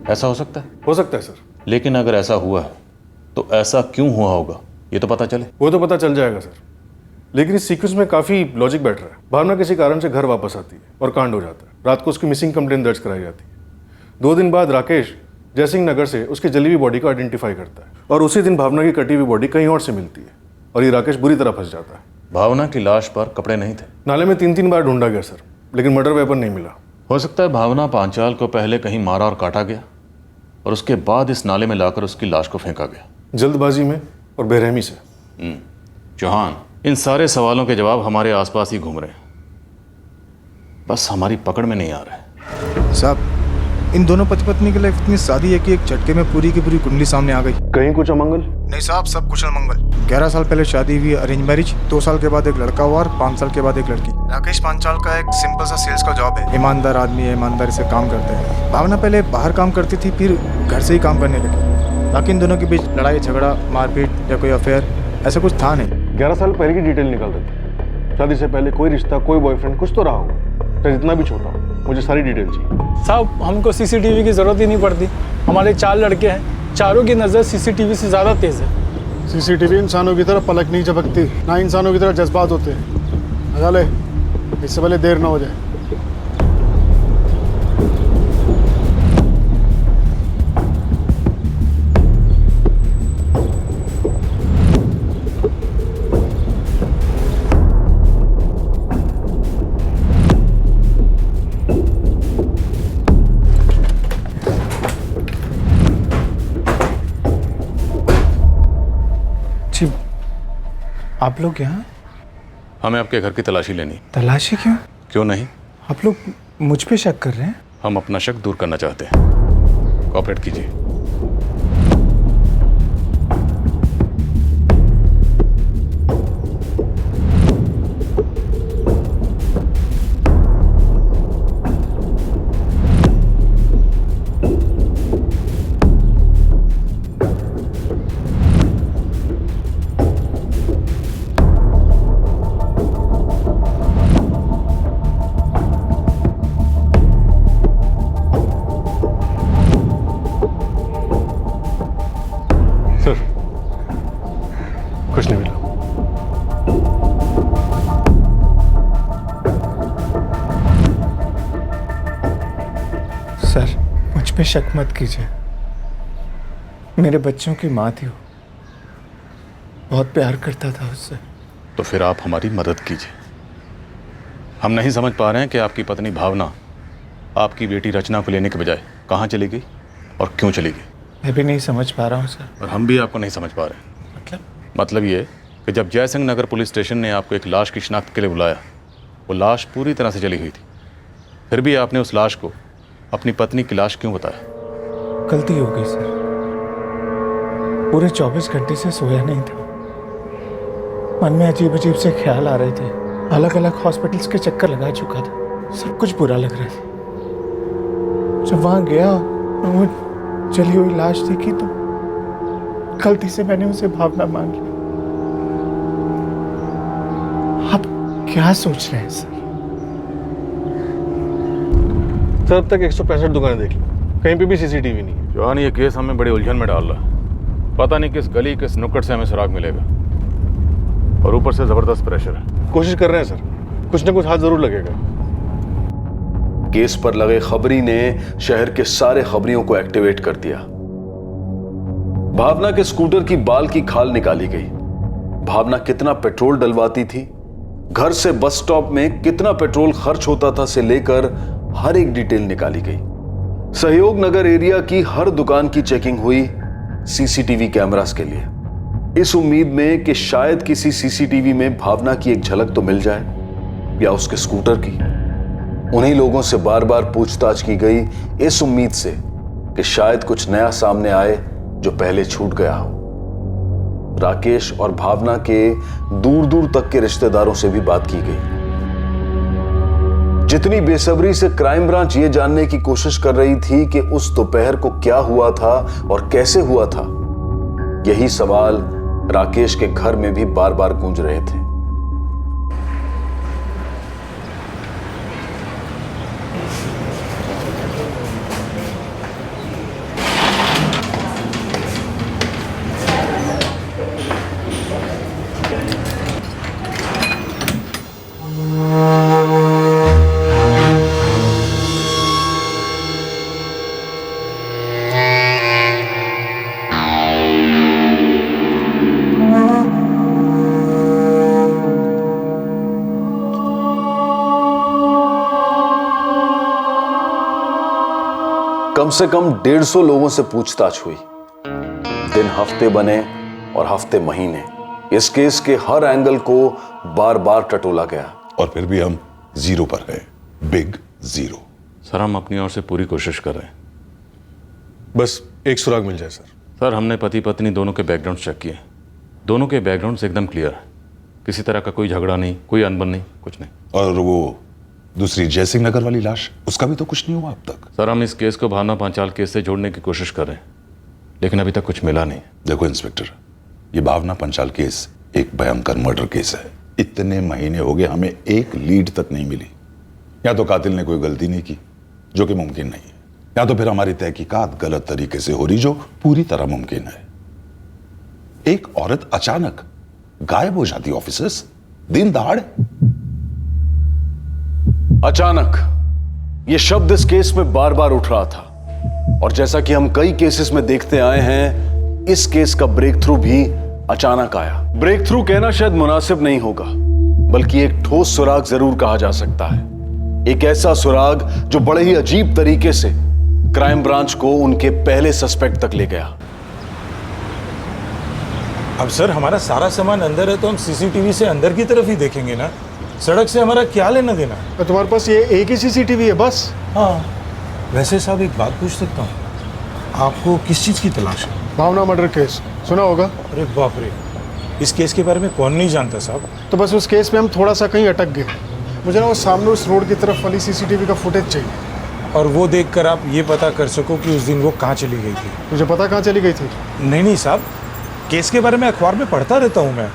Speaker 12: ऐसा हो सकता है?
Speaker 1: हो सकता है सर।
Speaker 12: लेकिन अगर ऐसा हुआ है तो ऐसा क्यों हुआ होगा ये तो पता चले।
Speaker 1: वो तो पता चल जाएगा सर, लेकिन इस सीक्वेंस में काफी लॉजिक बैठ रहा है। भावना किसी कारण से घर वापस आती है और कांड हो जाता है। रात को उसकी मिसिंग कंप्लेंट दर्ज कराई जाती है। 2 दिन बाद राकेश जयसिंह नगर से उसकी जली हुई बॉडी को आइडेंटिफाई करता है और उसी दिन भावना की कटी हुई बॉडी कहीं और से मिलती है और ये राकेश बुरी तरह फंस जाता है।
Speaker 12: भावना की लाश पर कपड़े नहीं थे।
Speaker 1: नाले में 3-3 बार ढूंढा गया सर, लेकिन मर्डर वेपन नहीं मिला।
Speaker 12: हो सकता है भावना पांचाल को पहले कहीं मारा और काटा गया और उसके बाद इस नाले में लाकर उसकी लाश को फेंका गया,
Speaker 1: जल्दबाजी में और बेरहमी से।
Speaker 12: चौहान, इन सारे सवालों के जवाब हमारे आसपास ही घूम रहे हैं, बस हमारी पकड़ में नहीं आ रहे।
Speaker 4: साहब, इन दोनों पति पत्नी के लिए इतनी शादी है कि एक झटके में पूरी की पूरी कुंडली सामने आ गई।
Speaker 1: कहीं कुछ अमंगल?
Speaker 4: नहीं साहब, सब कुशल मंगल। 11 साल पहले शादी हुई, अरेंज मैरिज। 2 साल के बाद एक लड़का हुआ और 5 साल के बाद एक लड़की। राकेश पांचाल का एक सिंपल सा सेल्स का जॉब है। ईमानदार आदमी है, ईमानदारी से काम करते हैं। भावना पहले बाहर काम करती थी, फिर घर से ही काम करने लगी। बाकी इन दोनों के बीच लड़ाई झगड़ा, मारपीट या कोई अफेयर ऐसा कुछ था नहीं।
Speaker 1: 11 साल पहले की डिटेल निकाल देते। शादी से पहले कोई रिश्ता, कोई बॉयफ्रेंड कुछ तो रहा होगा, चाहे जितना भी छोटा हो। मुझे सारी डिटेल चाहिए।
Speaker 2: साहब, हमको सीसीटीवी की जरूरत ही नहीं पड़ती। हमारे 4 लड़के हैं, चारों की नज़र सीसीटीवी से ज़्यादा तेज़ है।
Speaker 21: सीसीटीवी इंसानों की तरह पलक नहीं झपकती, ना इंसानों की तरह जज्बात होते हैं। लगा ले, इससे पहले देर ना हो जाए।
Speaker 4: जी, आप लोग यहाँ?
Speaker 12: हमें आपके घर की तलाशी लेनी।
Speaker 4: तलाशी क्यों?
Speaker 12: क्यों नहीं?
Speaker 4: आप लोग मुझ पे शक कर रहे हैं?
Speaker 12: हम अपना शक दूर करना चाहते हैं, कोऑपरेट कीजिए।
Speaker 1: कुछ नहीं मिला।
Speaker 4: सर, मुझ पे शक मत कीजिए। मेरे बच्चों की माँ थी वो, बहुत प्यार करता था उससे।
Speaker 12: तो फिर आप हमारी मदद कीजिए। हम नहीं समझ पा रहे हैं कि आपकी पत्नी भावना आपकी बेटी रचना को लेने के बजाय कहाँ चली गई और क्यों चली गई।
Speaker 4: मैं भी नहीं समझ पा रहा हूँ सर।
Speaker 12: और हम भी आपको नहीं समझ पा रहे। मतलब ये कि जब जयसिंह नगर पुलिस स्टेशन ने आपको एक लाश की शिनाख्त के लिए बुलाया, वो लाश पूरी तरह से जली हुई थी, फिर भी आपने उस लाश को अपनी पत्नी की लाश क्यों बताया?
Speaker 4: गलती हो गई सर, पूरे 24 घंटे से सोया नहीं था। मन में अजीब अजीब से ख्याल आ रहे थे। अलग अलग हॉस्पिटल्स के चक्कर लगा चुका था, सब कुछ बुरा लग रहा था। जब वहाँ गया और वो जली हुई लाश देखी तो गलती से मैंने उसे भावना मान ली। आप क्या सोच रहे हैं सर?
Speaker 1: सर, अब तक 165 दुकानें देख ली, कहीं पे भी सीसीटीवी नहीं है।
Speaker 12: जवान, ये केस हमें बड़ी उलझन में डाल रहा है। पता नहीं किस गली किस नुक्कड़ से हमें सुराग मिलेगा, और ऊपर से जबरदस्त प्रेशर है।
Speaker 1: कोशिश कर रहे हैं सर, कुछ ना कुछ हाथ जरूर लगेगा।
Speaker 7: केस पर लगे खबरी ने शहर के सारे खबरियों को एक्टिवेट कर दिया। भावना के स्कूटर की बाल की खाल निकाली गई। भावना कितना पेट्रोल डलवाती थी, घर से बस स्टॉप में कितना पेट्रोल खर्च होता था से लेकर हर एक डिटेल निकाली गई। सहयोग नगर एरिया की हर दुकान की चेकिंग हुई सीसीटीवी कैमरास के लिए, इस उम्मीद में कि शायद किसी सीसीटीवी में भावना की एक झलक तो मिल जाए या उसके स्कूटर की। उन्हीं लोगों से बार बार पूछताछ की गई, इस उम्मीद से कि शायद कुछ नया सामने आए जो पहले छूट गया हो। राकेश और भावना के दूर दूर तक के रिश्तेदारों से भी बात की गई। जितनी बेसब्री से क्राइम ब्रांच ये जानने की कोशिश कर रही थी कि उस दोपहर को क्या हुआ था और कैसे हुआ था, यही सवाल राकेश के घर में भी बार बार गूंज रहे थे। कम से कम 150 लोगों से पूछताछ हुई। दिन हफ्ते बने और हफ्ते महीने। इस केस के हर एंगल को बार बार टटोला गया
Speaker 20: और फिर भी हम जीरो पर हैं, बिग जीरो।
Speaker 12: सर हम अपनी ओर से पूरी कोशिश कर रहे हैं,
Speaker 1: बस एक सुराग मिल जाए सर।
Speaker 12: सर हमने पति पत्नी दोनों के बैकग्राउंड चेक किए, दोनों के बैकग्राउंड एकदम क्लियर है, किसी तरह का कोई झगड़ा नहीं, कोई अनबन नहीं, कुछ नहीं।
Speaker 20: और वो दूसरी जयसिंह नगर वाली लाश, उसका भी तो कुछ नहीं हुआ अब तक।
Speaker 12: सर हम इस केस को भावना पांचाल केस से जोड़ने की कोशिश कर रहे हैं, लेकिन अभी तक कुछ मिला नहीं।
Speaker 20: देखो इंस्पेक्टर, ये भावना पंचाल केस एक भयंकर मर्डर केस है। इतने महीने हो गए हमें एक लीड तक नहीं मिली। या तो कातिल ने कोई गलती नहीं की, जो कि मुमकिन नहीं है, या तो फिर हमारी तहकीकात गलत तरीके से हो रही, जो पूरी तरह मुमकिन है। एक औरत अचानक गायब हो जाती ऑफिसर्स, दिन दहाड़े।
Speaker 7: अचानक यह शब्द इस केस में बार बार उठ रहा था, और जैसा कि हम कई केसेस में देखते आए हैं, इस केस का ब्रेक थ्रू भी अचानक आया। ब्रेक थ्रू कहना शायद मुनासिब नहीं होगा, बल्कि एक ठोस सुराग जरूर कहा जा सकता है। एक ऐसा सुराग जो बड़े ही अजीब तरीके से क्राइम ब्रांच को उनके पहले सस्पेक्ट तक ले गया।
Speaker 4: अब सर हमारा सारा सामान अंदर है, तो हम सीसीटीवी से अंदर की तरफ ही देखेंगे ना, सड़क से हमारा क्या लेना देना।
Speaker 21: तो तुम्हारे पास ये एक ही सीसीटीवी है बस?
Speaker 4: हाँ। वैसे साहब एक बात पूछ सकता हूँ, आपको किस चीज़ की तलाश है?
Speaker 21: भावना मर्डर केस सुना होगा?
Speaker 4: अरे बाप रे, इस केस के बारे में कौन नहीं जानता साहब।
Speaker 21: तो बस उस केस में हम थोड़ा सा कहीं अटक गए। मुझे ना वो सामने उस रोड की तरफ वाली सीसीटीवी का फुटेज चाहिए,
Speaker 4: और वो देखकर आप ये पता कर सको कि उस दिन वो कहाँ चली गई थी।
Speaker 21: तुझे पता कहाँ चली गई थी?
Speaker 4: नहीं साहब, केस के बारे में अखबार में पढ़ता रहता हूँ मैं।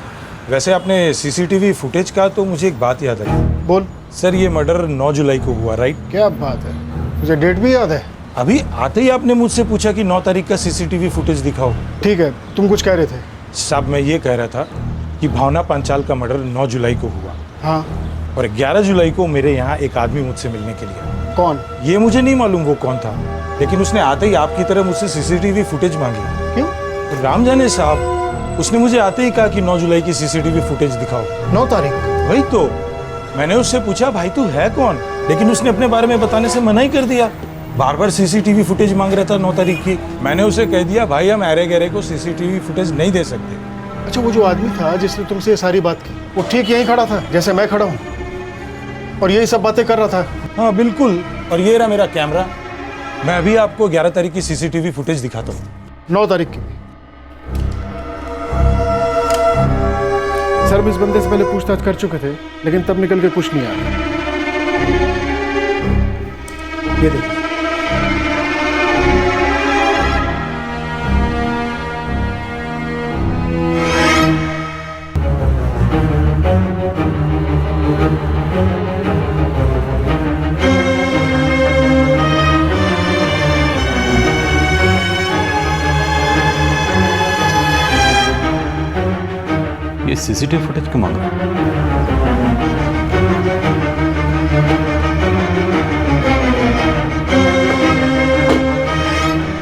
Speaker 4: वैसे आपने सीसीटीवी फुटेज का, तो मुझे एक बात याद आई।
Speaker 21: बोल।
Speaker 4: सर ये मर्डर 9 जुलाई को हुआ, राइट?
Speaker 21: क्या बात है, तुझे डेट भी याद है?
Speaker 4: अभी आते ही आपने मुझसे पूछा कि 9 तारीख का सीसीटीवी फुटेज दिखाओ।
Speaker 21: ठीक है, तुम कुछ कह रहे थे।
Speaker 4: साहब मैं ये कह रहा था कि भावना पांचाल का मर्डर 9 जुलाई को हुआ।
Speaker 21: हाँ।
Speaker 4: और 11 जुलाई को मेरे यहाँ एक आदमी मुझसे मिलने के लिए।
Speaker 21: कौन?
Speaker 4: ये मुझे नहीं मालूम वो कौन था, लेकिन उसने आते ही आपकी तरह मुझसे सीसीटीवी फुटेज मांगी।
Speaker 21: क्यों?
Speaker 4: राम जाने साहब, उसने मुझे आते ही कहा कि 9 जुलाई की सीसीटीवी फुटेज दिखाओ।
Speaker 21: 9 तारीख?
Speaker 4: वही तो। मैंने उससे पूछा भाई तू है कौन, लेकिन उसने अपने बारे में बताने से मना ही कर दिया। बार बार सीसीटीवी फुटेज मांग रहा था 9 तारीख की। मैंने उसे कह दिया भाई हम अरे गहरे को सीसीटीवी फुटेज नहीं दे सकते।
Speaker 21: अच्छा, वो जो आदमी था जिसने तुमसे ये सारी बात की, वो ठीक यहीं खड़ा था जैसे मैं खड़ा हूँ, और यही सब बातें कर रहा था?
Speaker 4: हाँ बिल्कुल। और ये रहा मेरा कैमरा, मैं अभी आपको 11 तारीख की सीसीटीवी फुटेज दिखाता हूँ।
Speaker 21: 9 तारीख की? सर, इस बंदे से पहले पूछताछ कर चुके थे, लेकिन तब निकल के कुछ नहीं आया। ये देखिए।
Speaker 14: ये सीसीटीवी फुटेज क्यों मांग रहा है?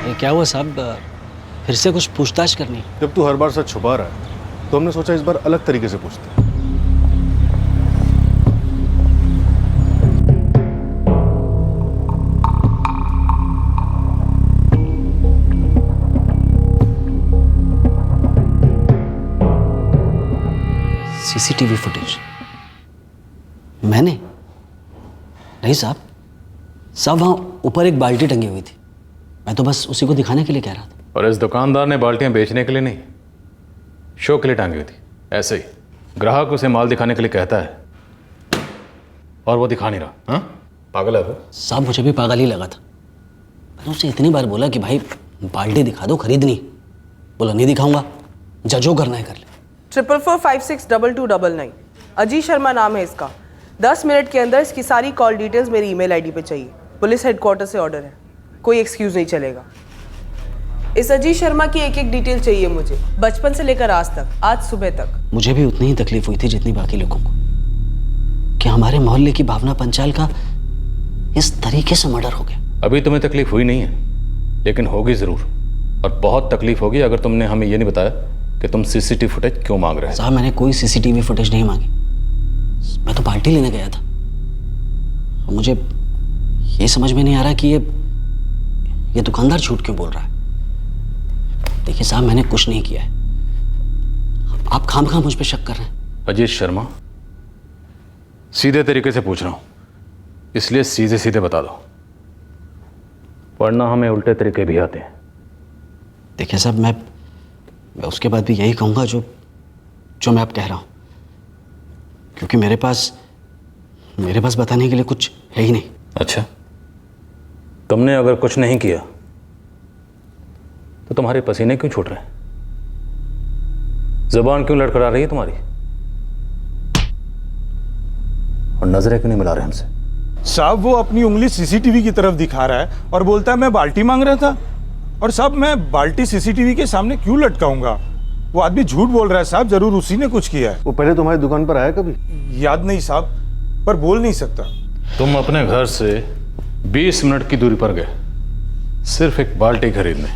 Speaker 18: ये क्या हुआ साहब, फिर से कुछ पूछताछ करनी?
Speaker 1: जब तू हर बार सच छुपा रहा है, तो हमने सोचा इस बार अलग तरीके से पूछते हैं।
Speaker 18: सीसीटीवी फुटेज मैंने? नहीं साहब, साहब वहाँ ऊपर एक बाल्टी टंगी हुई थी, मैं तो बस उसी को दिखाने के लिए कह रहा था।
Speaker 12: और इस दुकानदार ने बाल्टियां बेचने के लिए नहीं, शो के लिए टांगी हुई थी। ऐसे ही ग्राहक उसे माल दिखाने के लिए कहता है और वो दिखा नहीं रहा। हाँ, पागल है वो।
Speaker 18: साहब मुझे भी पागल ही लगा था। मैंने उससे इतनी बार बोला कि भाई बाल्टी दिखा दो, खरीदनी। बोला नहीं दिखाऊंगा, जो करना है कर ले।
Speaker 8: 44462299 अजीत शर्मा नाम है इसका। 10 मिनट के अंदर इसकी सारी कॉल डिटेल्स मेरी ईमेल आईडी पे चाहिए। पुलिस हेडक्वार्टर से ऑर्डर है, कोई एक्सक्यूज नहीं चलेगा। इस अजीत शर्मा की एक एक डिटेल चाहिए मुझे, बचपन से लेकर आज तक, आज सुबह तक।
Speaker 18: मुझे भी उतनी ही तकलीफ हुई थी जितनी बाकी लोगों को, कि हमारे मोहल्ले की भावना पंचाल का इस तरीके से मर्डर हो गया।
Speaker 12: अभी तुम्हें तकलीफ हुई नहीं है, लेकिन होगी जरूर, और बहुत तकलीफ होगी अगर तुमने हमें ये नहीं बताया कि तुम सीसीटीवी फुटेज क्यों मांग रहे हो।
Speaker 18: साहब मैंने कोई सीसीटीवी फुटेज नहीं मांगी, मैं तो बाल्टी लेने गया था। मुझे ये समझ में नहीं आ रहा कि ये दुकानदार झूठ क्यों बोल रहा है। देखिए साहब मैंने कुछ नहीं किया है, आप खामखा मुझ पे शक कर रहे हैं।
Speaker 12: अजीत शर्मा, सीधे तरीके से पूछ रहा हूं, इसलिए सीधे सीधे बता दो, वरना हमें उल्टे तरीके भी आते हैं।
Speaker 18: देखिए साहब मैं उसके बाद भी यही कहूँगा जो मैं अब कह रहा हूँ, क्योंकि मेरे पास बताने के लिए कुछ है ही नहीं।
Speaker 12: अच्छा, तुमने अगर कुछ नहीं किया तो तुम्हारे पसीने क्यों छूट रहे हैं? जुबान क्यों लड़खड़ा रही है तुम्हारी? और नजरें क्यों नहीं मिला रहे हमसे?
Speaker 16: साहब वो अपनी उंगली सीसीटीवी की तरफ दिखा रहा है और बोलता है मैं बाल्टी मांग रहा था। और साहब मैं बाल्टी सीसीटीवी के सामने क्यों लटकाऊंगा? वो आदमी झूठ बोल रहा है साहब, जरूर उसी ने कुछ किया है।
Speaker 1: वो पहले तुम्हारी दुकान पर आया कभी?
Speaker 16: याद नहीं साहब, पर बोल नहीं सकता।
Speaker 12: तुम अपने घर से 20 मिनट की दूरी पर गए सिर्फ एक बाल्टी खरीदने।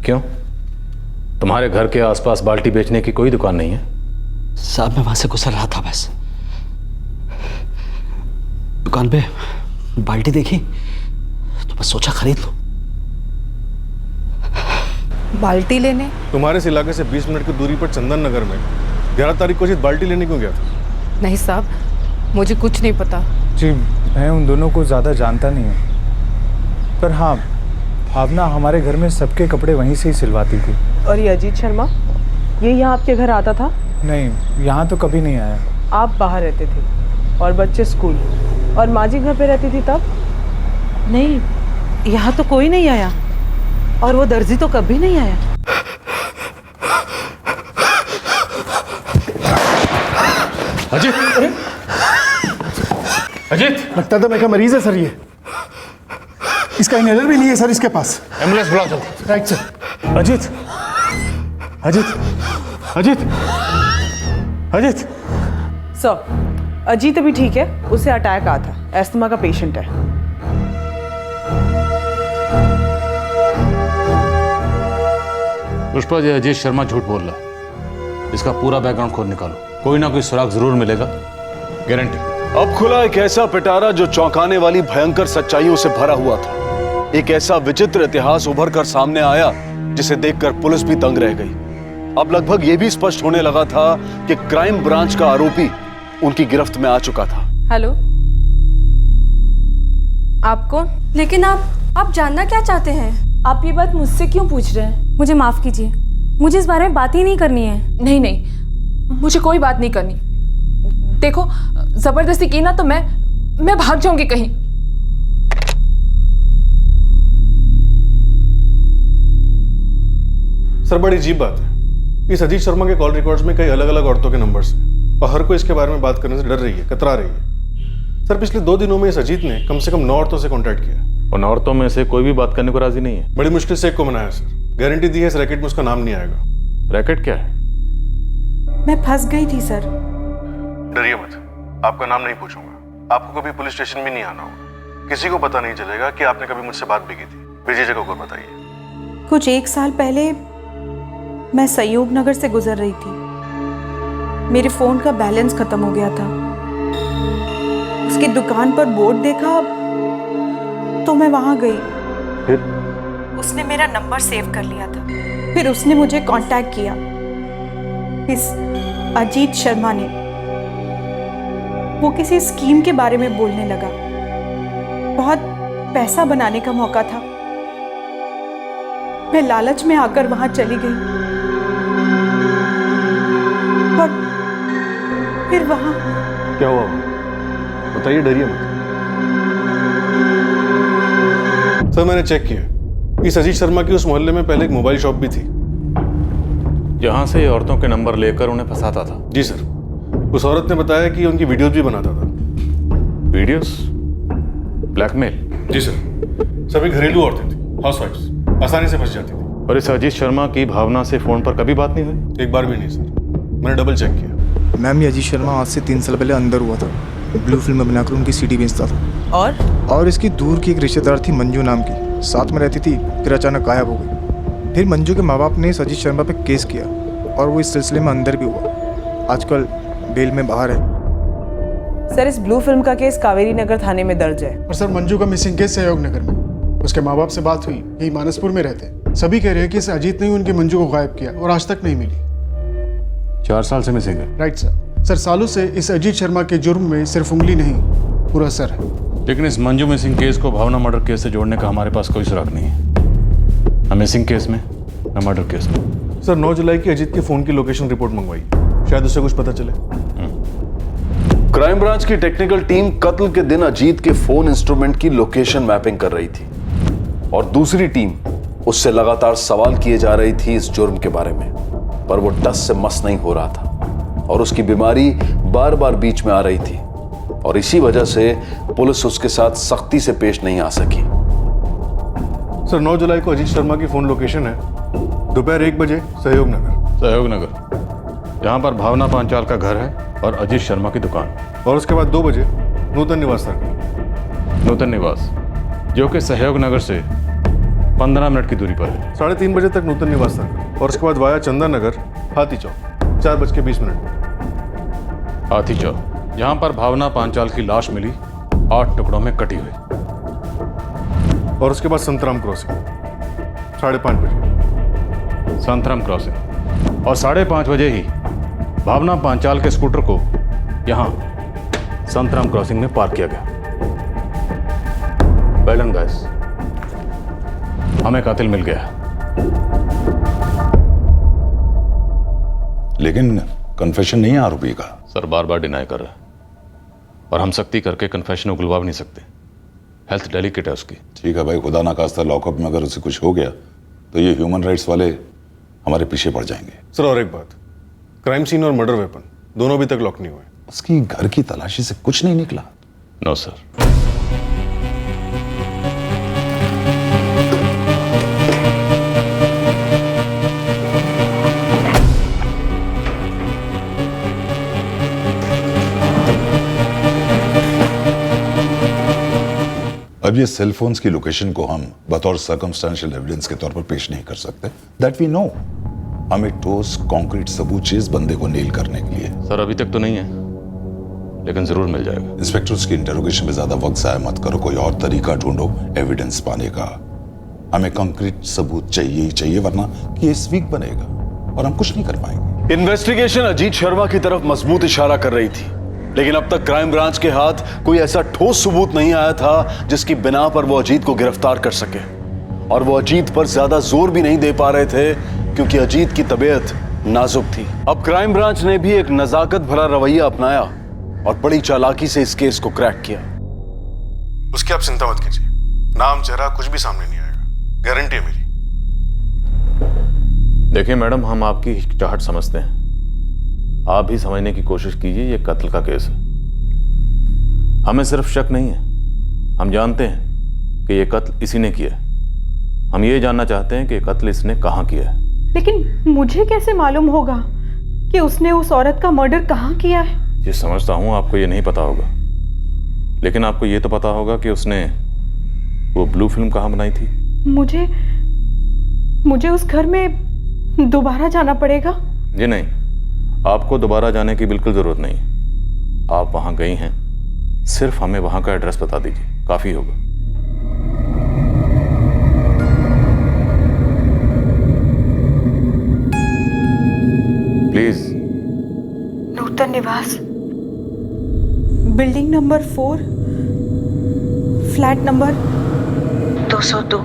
Speaker 12: क्यों? तुम्हारे घर के आसपास बाल्टी बेचने की कोई दुकान नहीं है?
Speaker 18: साहब मैं वहां से गुजर रहा था, बस दुकान पे बाल्टी देखी तो बस सोचा खरीद लो।
Speaker 6: बाल्टी लेने?
Speaker 1: तुम्हारे इस इलाके से 20 मिनट की दूरी पर चंदन नगर में 11 तारीख को अजीत बाल्टी लेने क्यों गया था?
Speaker 6: नहीं साहब, मुझे कुछ नहीं पता।
Speaker 4: जी मैं उन दोनों को ज़्यादा जानता नहीं हूँ, पर हाँ भावना हमारे घर में सबके कपड़े वहीं से ही सिलवाती थी।
Speaker 8: और ये अजीत शर्मा, ये यहाँ आपके घर आता था?
Speaker 4: नहीं, यहाँ तो कभी नहीं आया।
Speaker 8: आप बाहर रहते थे और बच्चे स्कूल, और माँ जी घर पे रहती थी तब?
Speaker 10: नहीं, यहाँ तो कोई नहीं आया, और वो दर्जी तो कभी नहीं आया।
Speaker 12: अजीत! अजीत!
Speaker 21: लगता था मैं का मरीज है सर, ये इसका इनहेलर भी नहीं है सर इसके पास।
Speaker 12: एम्बुलेंस बुलाओ जल्दी।
Speaker 21: Right sir.
Speaker 12: Ajit! Ajit! Ajit! Ajit!
Speaker 8: Sir Ajit अभी ठीक है, उसे अटैक आया था, एस्थमा का पेशेंट है।
Speaker 12: पुष्पा जी, अजीत शर्मा झूठ बोल रहा है, इसका पूरा बैकग्राउंड खोद निकालो, कोई ना कोई सुराग जरूर मिलेगा, गारंटी।
Speaker 7: अब खुला एक ऐसा पिटारा जो चौंकाने वाली भयंकर सच्चाइयों से भरा हुआ था। एक ऐसा विचित्र इतिहास उभर कर सामने आया जिसे देखकर पुलिस भी दंग रह गई। अब लगभग यह भी स्पष्ट होने लगा था कि क्राइम ब्रांच का आरोपी उनकी गिरफ्त में आ चुका था।
Speaker 6: हेलो, आप कौन?
Speaker 17: लेकिन आप जानना क्या चाहते हैं?
Speaker 6: आप ये बात मुझसे क्यों पूछ रहे हैं?
Speaker 17: मुझे माफ कीजिए, मुझे इस बारे में बात ही नहीं करनी है।
Speaker 6: नहीं नहीं, मुझे कोई बात नहीं करनी। देखो, जबरदस्ती की ना तो मैं भाग जाऊंगी कहीं।
Speaker 1: सर बड़ी अजीब बात है, इस अजीत शर्मा के कॉल रिकॉर्ड्स में कई अलग अलग औरतों के नंबर्स हैं और हर कोई इसके बारे में बात करने से डर रही है, कतरा रही है। सर पिछले 2 दिनों में इस अजीत ने कम से कम 9 औरतों से कॉन्टैक्ट किया।
Speaker 12: उन औरतों में से कोई भी बात करने को राजी नहीं है।
Speaker 1: बड़ी मुश्किल से एक को मनाया सर, गारंटी दी है इस रैकेट में उसका नाम नहीं आएगा।
Speaker 12: रैकेट क्या है?
Speaker 17: मैं फंस गई थी सर।
Speaker 1: डरिए मत, आपका नाम नहीं पूछूंगा, आपको कभी पुलिस स्टेशन भी नहीं आना होगा, किसी को पता नहीं चलेगा कि आपने कभी मुझसे बात भी की थी। भेजिए जगह को बताइए।
Speaker 17: कुछ 1 साल पहले मैं संयोग नगर से गुजर रही थी, मेरे फोन का बैलेंस खत्म हो गया था। उसकी दुकान पर बोर्ड देखा तो मैं वहां गई।
Speaker 1: फिर
Speaker 17: उसने मेरा नंबर सेव कर लिया था, फिर उसने मुझे कांटेक्ट किया। इस अजीत शर्मा ने, वो किसी स्कीम के बारे में बोलने लगा। बहुत पैसा बनाने का मौका था। मैं लालच में आकर वहां चली गई और फिर वहां
Speaker 1: क्या हुआ? बताइए, डरिए मत। सर मैंने चेक किया, इस अजीत शर्मा की उस मोहल्ले में पहले एक मोबाइल शॉप भी थी,
Speaker 12: जहां से औरतों के नंबर लेकर उन्हें फंसाता था।
Speaker 1: जी सर। उस औरत ने बताया कि उनकी वीडियोस भी बनाता था।
Speaker 12: वीडियोस? ब्लैकमेल?
Speaker 1: जी सर। सभी घरेलू औरतें थी, हाउसवाइफ्स, आसानी से फंस जाती थी।
Speaker 12: और इस अजीत शर्मा की भावना से फोन पर कभी बात नहीं हुई?
Speaker 1: एक बार भी नहीं सर, मैंने डबल चेक किया।
Speaker 15: मैम, ये अजीत शर्मा आज से 3 साल पहले अंदर हुआ था, ब्लू फिल्म बनाकर उनकी सीडी बेचता था। और इसकी दूर की एक रिश्तेदार थी मंजू नाम की, साथ में रहती थी, फिर अचानक गायब हो गई। फिर मंजू के माँ बाप ने इस अजीत शर्मा पे केस किया और वो इस सिलसिले में अंदर भी हुआ। आजकल बेल में बाहर है।
Speaker 8: सर, इस ब्लू फिल्म का केस कावेरी नगर थाने में दर्ज है।
Speaker 21: और सर, मंजू का मिसिंग केस सहयोग नगर में। उसके माँ बाप से बात हुई, यही मानसपुर में रहते हैं। सभी कह रहे हैं कि इस अजीत ने ही उनकी मंजू को गायब किया और आज तक नहीं मिली।
Speaker 12: 4 साल से मिसिंग है?
Speaker 21: Right sir. सर, सालों से इस अजीत शर्मा के जुर्म में सिर्फ उंगली नहीं, पूरा सर है।
Speaker 12: लेकिन इस मंजू मिसिंग केस को भावना मर्डर केस से जोड़ने का हमारे पास कोई सुराग नहीं है, न मिसिंग केस में न मर्डर केस में।
Speaker 1: सर 9 जुलाई की अजीत के फोन की लोकेशन रिपोर्ट मंगवाई, शायद उससे कुछ पता चले।
Speaker 7: क्राइम ब्रांच की टेक्निकल टीम कत्ल के दिन अजीत के फोन इंस्ट्रूमेंट की लोकेशन मैपिंग कर रही थी और दूसरी टीम उससे लगातार सवाल किए जा रही थी इस जुर्म के बारे में, पर वो डस से मस नहीं हो रहा था और उसकी बीमारी बार बार बीच में आ रही थी और इसी वजह से पुलिस उसके साथ सख्ती से पेश नहीं आ सकी।
Speaker 1: सर 9 जुलाई को अजीत शर्मा की फोन लोकेशन है दोपहर 1 बजे सहयोग नगर।
Speaker 12: सहयोग नगर, जहां पर भावना पांचाल का घर है और अजीत शर्मा की दुकान।
Speaker 1: और उसके बाद 2 बजे नूतन निवास सर्कल।
Speaker 12: नूतन निवास, जो कि सहयोग नगर से 15 मिनट की दूरी पर है।
Speaker 1: 3:30 बजे तक नूतन निवास सर्कल और उसके बाद वाया चंदन नगर, हाथी चौक, 4:20 में।
Speaker 12: हाथी चौक, जहां पर भावना पांचाल की लाश मिली 8 टुकड़ों में कटी हुई।
Speaker 1: और उसके बाद संतराम क्रॉसिंग 5:30 बजे।
Speaker 12: संतराम क्रॉसिंग और 5:30 बजे ही भावना पांचाल के स्कूटर को यहां संतराम क्रॉसिंग में पार्क किया गया। वेल डन गाइस, हमें कातिल मिल गया।
Speaker 20: लेकिन कन्फेशन नहीं है आरोपी का।
Speaker 12: सर बार बार डिनाई कर रहा है और हम सख्ती करके कन्फेशन उगलवा भी नहीं सकते, हेल्थ डेलिकेट है उसकी।
Speaker 20: ठीक है भाई, खुदा ना खास्ता लॉकअप में अगर उसे कुछ हो गया तो ये ह्यूमन राइट्स वाले हमारे पीछे पड़ जाएंगे।
Speaker 1: सर और एक बात, क्राइम सीन और मर्डर वेपन दोनों अभी तक लॉक नहीं हुए।
Speaker 20: उसकी घर की तलाशी से कुछ नहीं निकला?
Speaker 12: No sir.
Speaker 20: अब ये सेल फोन्स की लोकेशन को हम बतौर सर्कमस्टेंशियल एविडेंस के तौर पर पेश नहीं कर सकते। That we know. हमें ठोस कॉन्क्रीट सबूत चाहिए इस बंदे को नेल करने के लिए।
Speaker 12: सर अभी तक तो नहीं है, लेकिन जरूर मिल जाएगा।
Speaker 20: इंस्पेक्टर, उसकी इंटरोगेशन में ज्यादा वक्त जाया मत करो, कोई और तरीका ढूंढो एविडेंस पाने का। हमें कंक्रीट सबूत चाहिए ही चाहिए, वरना केस वीक बनेगा और हम कुछ नहीं कर पाएंगे।
Speaker 7: इन्वेस्टिगेशन अजीत शर्मा की तरफ मजबूत इशारा कर रही थी, लेकिन अब तक क्राइम ब्रांच के हाथ कोई ऐसा ठोस सबूत नहीं आया था जिसकी बिना पर वो अजीत को गिरफ्तार कर सके। और वो अजीत पर ज्यादा जोर भी नहीं दे पा रहे थे क्योंकि अजीत की तबीयत नाजुक थी। अब क्राइम ब्रांच ने भी एक नजाकत भरा रवैया अपनाया और बड़ी चालाकी से इस केस को क्रैक किया।
Speaker 1: उसकी आप चिंता मत कीजिए, नाम चेहरा कुछ भी सामने नहीं आएगा, गारंटी है मेरी।
Speaker 12: देखिए मैडम, हम आपकी हिचकिचाहट समझते हैं, आप भी समझने की कोशिश कीजिए, ये कत्ल का केस है। हमें सिर्फ शक नहीं है, हम जानते हैं कि ये कत्ल इसी ने किया है। हम ये जानना चाहते हैं कि ये कत्ल इसने कहाँ किया है।
Speaker 17: लेकिन मुझे कैसे मालूम होगा कि उसने उस औरत का मर्डर कहाँ किया है?
Speaker 12: ये समझता हूँ आपको ये नहीं पता होगा, लेकिन आपको ये तो पता होगा कि उसने वो ब्लू फिल्म कहाँ बनाई थी।
Speaker 17: मुझे उस घर में दोबारा जाना पड़ेगा?
Speaker 12: जी नहीं, आपको दोबारा जाने की बिल्कुल जरूरत नहीं। आप वहां गई हैं, सिर्फ हमें वहां का एड्रेस बता दीजिए, काफी होगा। प्लीज।
Speaker 17: नूतन निवास, building number 4, flat number 202,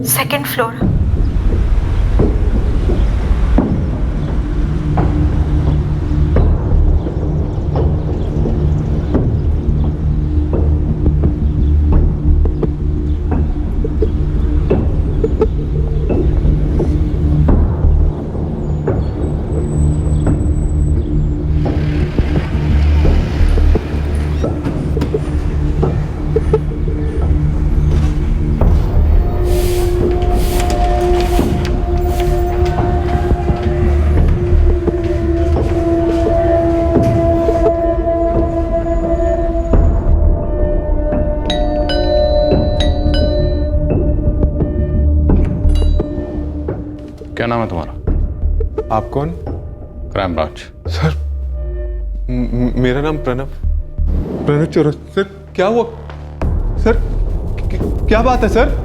Speaker 17: second floor.
Speaker 12: क्या नाम है तुम्हारा?
Speaker 13: आप कौन?
Speaker 12: Crime branch.
Speaker 13: सर मेरा नाम प्रणव चौरसिया। सर क्या हुआ? सर क्या बात है सर?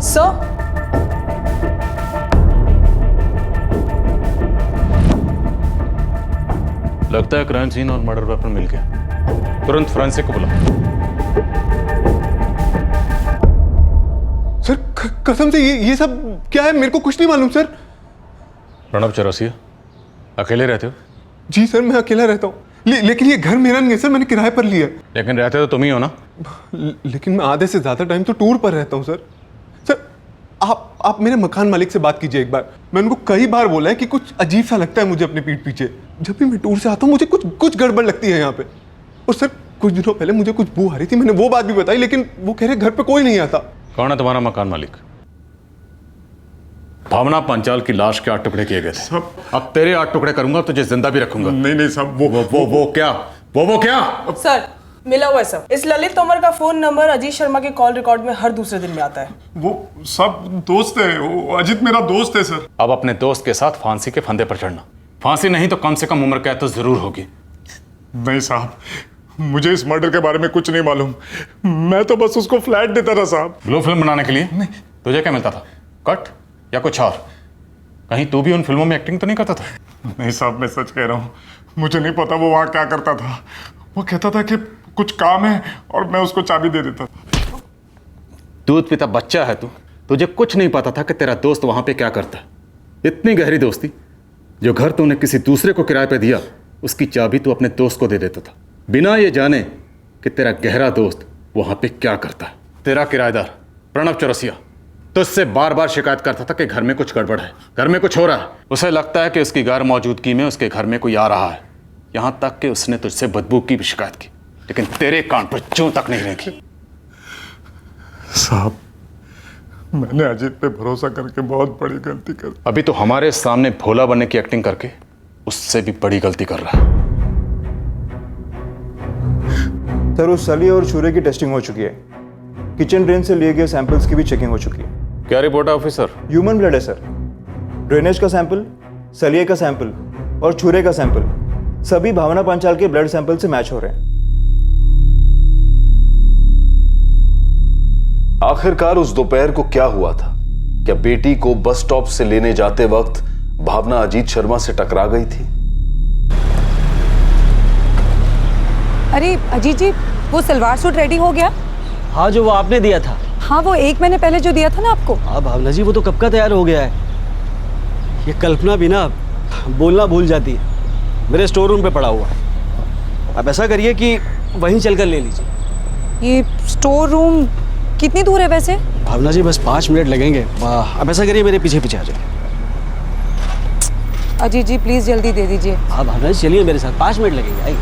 Speaker 8: सर
Speaker 12: लगता है क्राइम सीन और मर्डर वेपन मिल गया। तुरंत फोरेंसिक को बुला।
Speaker 13: सर कसम से ये सब क्या है? मेरे को कुछ नहीं मालूम सर।
Speaker 12: प्रणव चौरसिया, अकेले रहते हो?
Speaker 13: जी सर मैं अकेला रहता हूँ, लेकिन ये घर मेरा नहीं है सर, मैंने किराए पर लिया है।
Speaker 12: लेकिन रहते तो तुम ही हो ना?
Speaker 13: लेकिन मैं आधे से ज्यादा टाइम तो टूर पर रहता हूँ सर। सर आप मेरे मकान मालिक से बात कीजिए एक बार। मैं उनको कई बार बोला है कि कुछ अजीब सा लगता है मुझे अपने पीठ पीछे। जब भी मैं टूर से आता हूँ मुझे कुछ गड़बड़ लगती है यहाँ पे। और सर कुछ दिनों पहले मुझे कुछ बू आ रही थी, मैंने वो बात भी बताई, लेकिन वो कह रहे घर पे कोई नहीं आता।
Speaker 12: कौन है तुम्हारा मकान मालिक? भावना पंचाल की लाश के 8 टुकड़े किए गए थे। अब तेरे 8 टुकड़े करूंगा, तुझे जिंदा भी रखूंगा।
Speaker 13: नहीं साहब
Speaker 12: वो क्या? वो क्या?
Speaker 8: सर मिला हुआ है सर। इस ललित तोमर का फोन नंबर अजीत शर्मा के कॉल रिकॉर्ड में हर दूसरे दिन में आता है।
Speaker 13: वो सब दोस्त है, वो अजीत मेरा दोस्त है सर।
Speaker 12: अब अपने दोस्त के साथ फांसी के फंदे पर चढ़ना। फांसी नहीं तो कम से कम उम्र कैद तो जरूर होगी।
Speaker 13: नहीं साहब, मुझे इस मर्डर के बारे में कुछ नहीं मालूम। मैं तो बस उसको फ्लैट देता था साहब।
Speaker 12: ब्लू फिल्म बनाने के लिए? नहीं। तुझे क्या मिलता था? कट या कुछ और? कहीं तू भी उन फिल्मों में एक्टिंग तो नहीं करता था?
Speaker 13: नहीं साहब मैं सच कह रहा हूँ, मुझे नहीं पता वो वहाँ क्या करता था। वो कहता था कि कुछ काम है और मैं उसको चाबी दे देता था।
Speaker 12: दूध पीता बच्चा है तू। तुझे कुछ नहीं पता था कि तेरा दोस्त वहां पे क्या करता है। इतनी गहरी दोस्ती, जो घर तूने किसी दूसरे को किराए पे दिया उसकी चाबी तू अपने दोस्त को दे देता था, बिना ये जाने कि तेरा गहरा दोस्त वहां पे क्या करता है। तेरा किराएदार प्रणव चौरसिया तुझसे बार बार शिकायत करता था कि घर में कुछ गड़बड़ है, घर में कुछ हो रहा है। उसे लगता है कि उसकी गैर मौजूदगी में उसके घर में कोई आ रहा है। यहां तक कि उसने तुझसे बदबू की भी शिकायत की, लेकिन तेरे कान पर जूं तक नहीं रेंगी।
Speaker 13: साहब मैंने अजीत पे भरोसा करके बहुत बड़ी गलती कर।
Speaker 12: अभी तो हमारे सामने भोला बनने की एक्टिंग करके उससे भी बड़ी गलती कर रहा है।
Speaker 15: सर उस सली और छुरे की टेस्टिंग हो चुकी है। किचन ड्रेन से लिए गए सैंपल्स की भी चेकिंग हो चुकी है।
Speaker 12: क्या रिपोर्ट है ऑफिसर?
Speaker 15: ह्यूमन ब्लड है सर। ड्रेनेज का सैंपल, सलिए का सैंपल और छुरे का सैंपल सभी भावना पांचाल के ब्लड सैंपल से मैच हो रहे हैं।
Speaker 7: आखिरकार उस दोपहर को क्या हुआ था? क्या बेटी को बस स्टॉप से लेने जाते वक्त भावना अजीत शर्मा से टकरा गई थी?
Speaker 5: अरे अजीत जी, वो सलवार सूट रेडी हो गया?
Speaker 18: हाँ, जो वो आपने दिया था।
Speaker 5: हाँ, वो 1 महीने पहले जो दिया था ना आपको।
Speaker 18: हाँ भावना जी, वो तो कब का तैयार हो गया है। ये कल्पना भी ना बोलना भूल जाती है। मेरे स्टोर रूम पे पड़ा हुआ है। आप ऐसा करिए कि वहीं चलकर ले लीजिए।
Speaker 5: ये स्टोर रूम कितनी दूर है वैसे?
Speaker 18: भावना जी बस 5 मिनट लगेंगे। आप ऐसा करिए, मेरे पीछे पीछे आ जाइए।
Speaker 5: अजीत जी प्लीज जल्दी दे दीजिए।
Speaker 18: हाँ भावना जी चलिए मेरे साथ, 5 मिनट लगेंगे, आइए।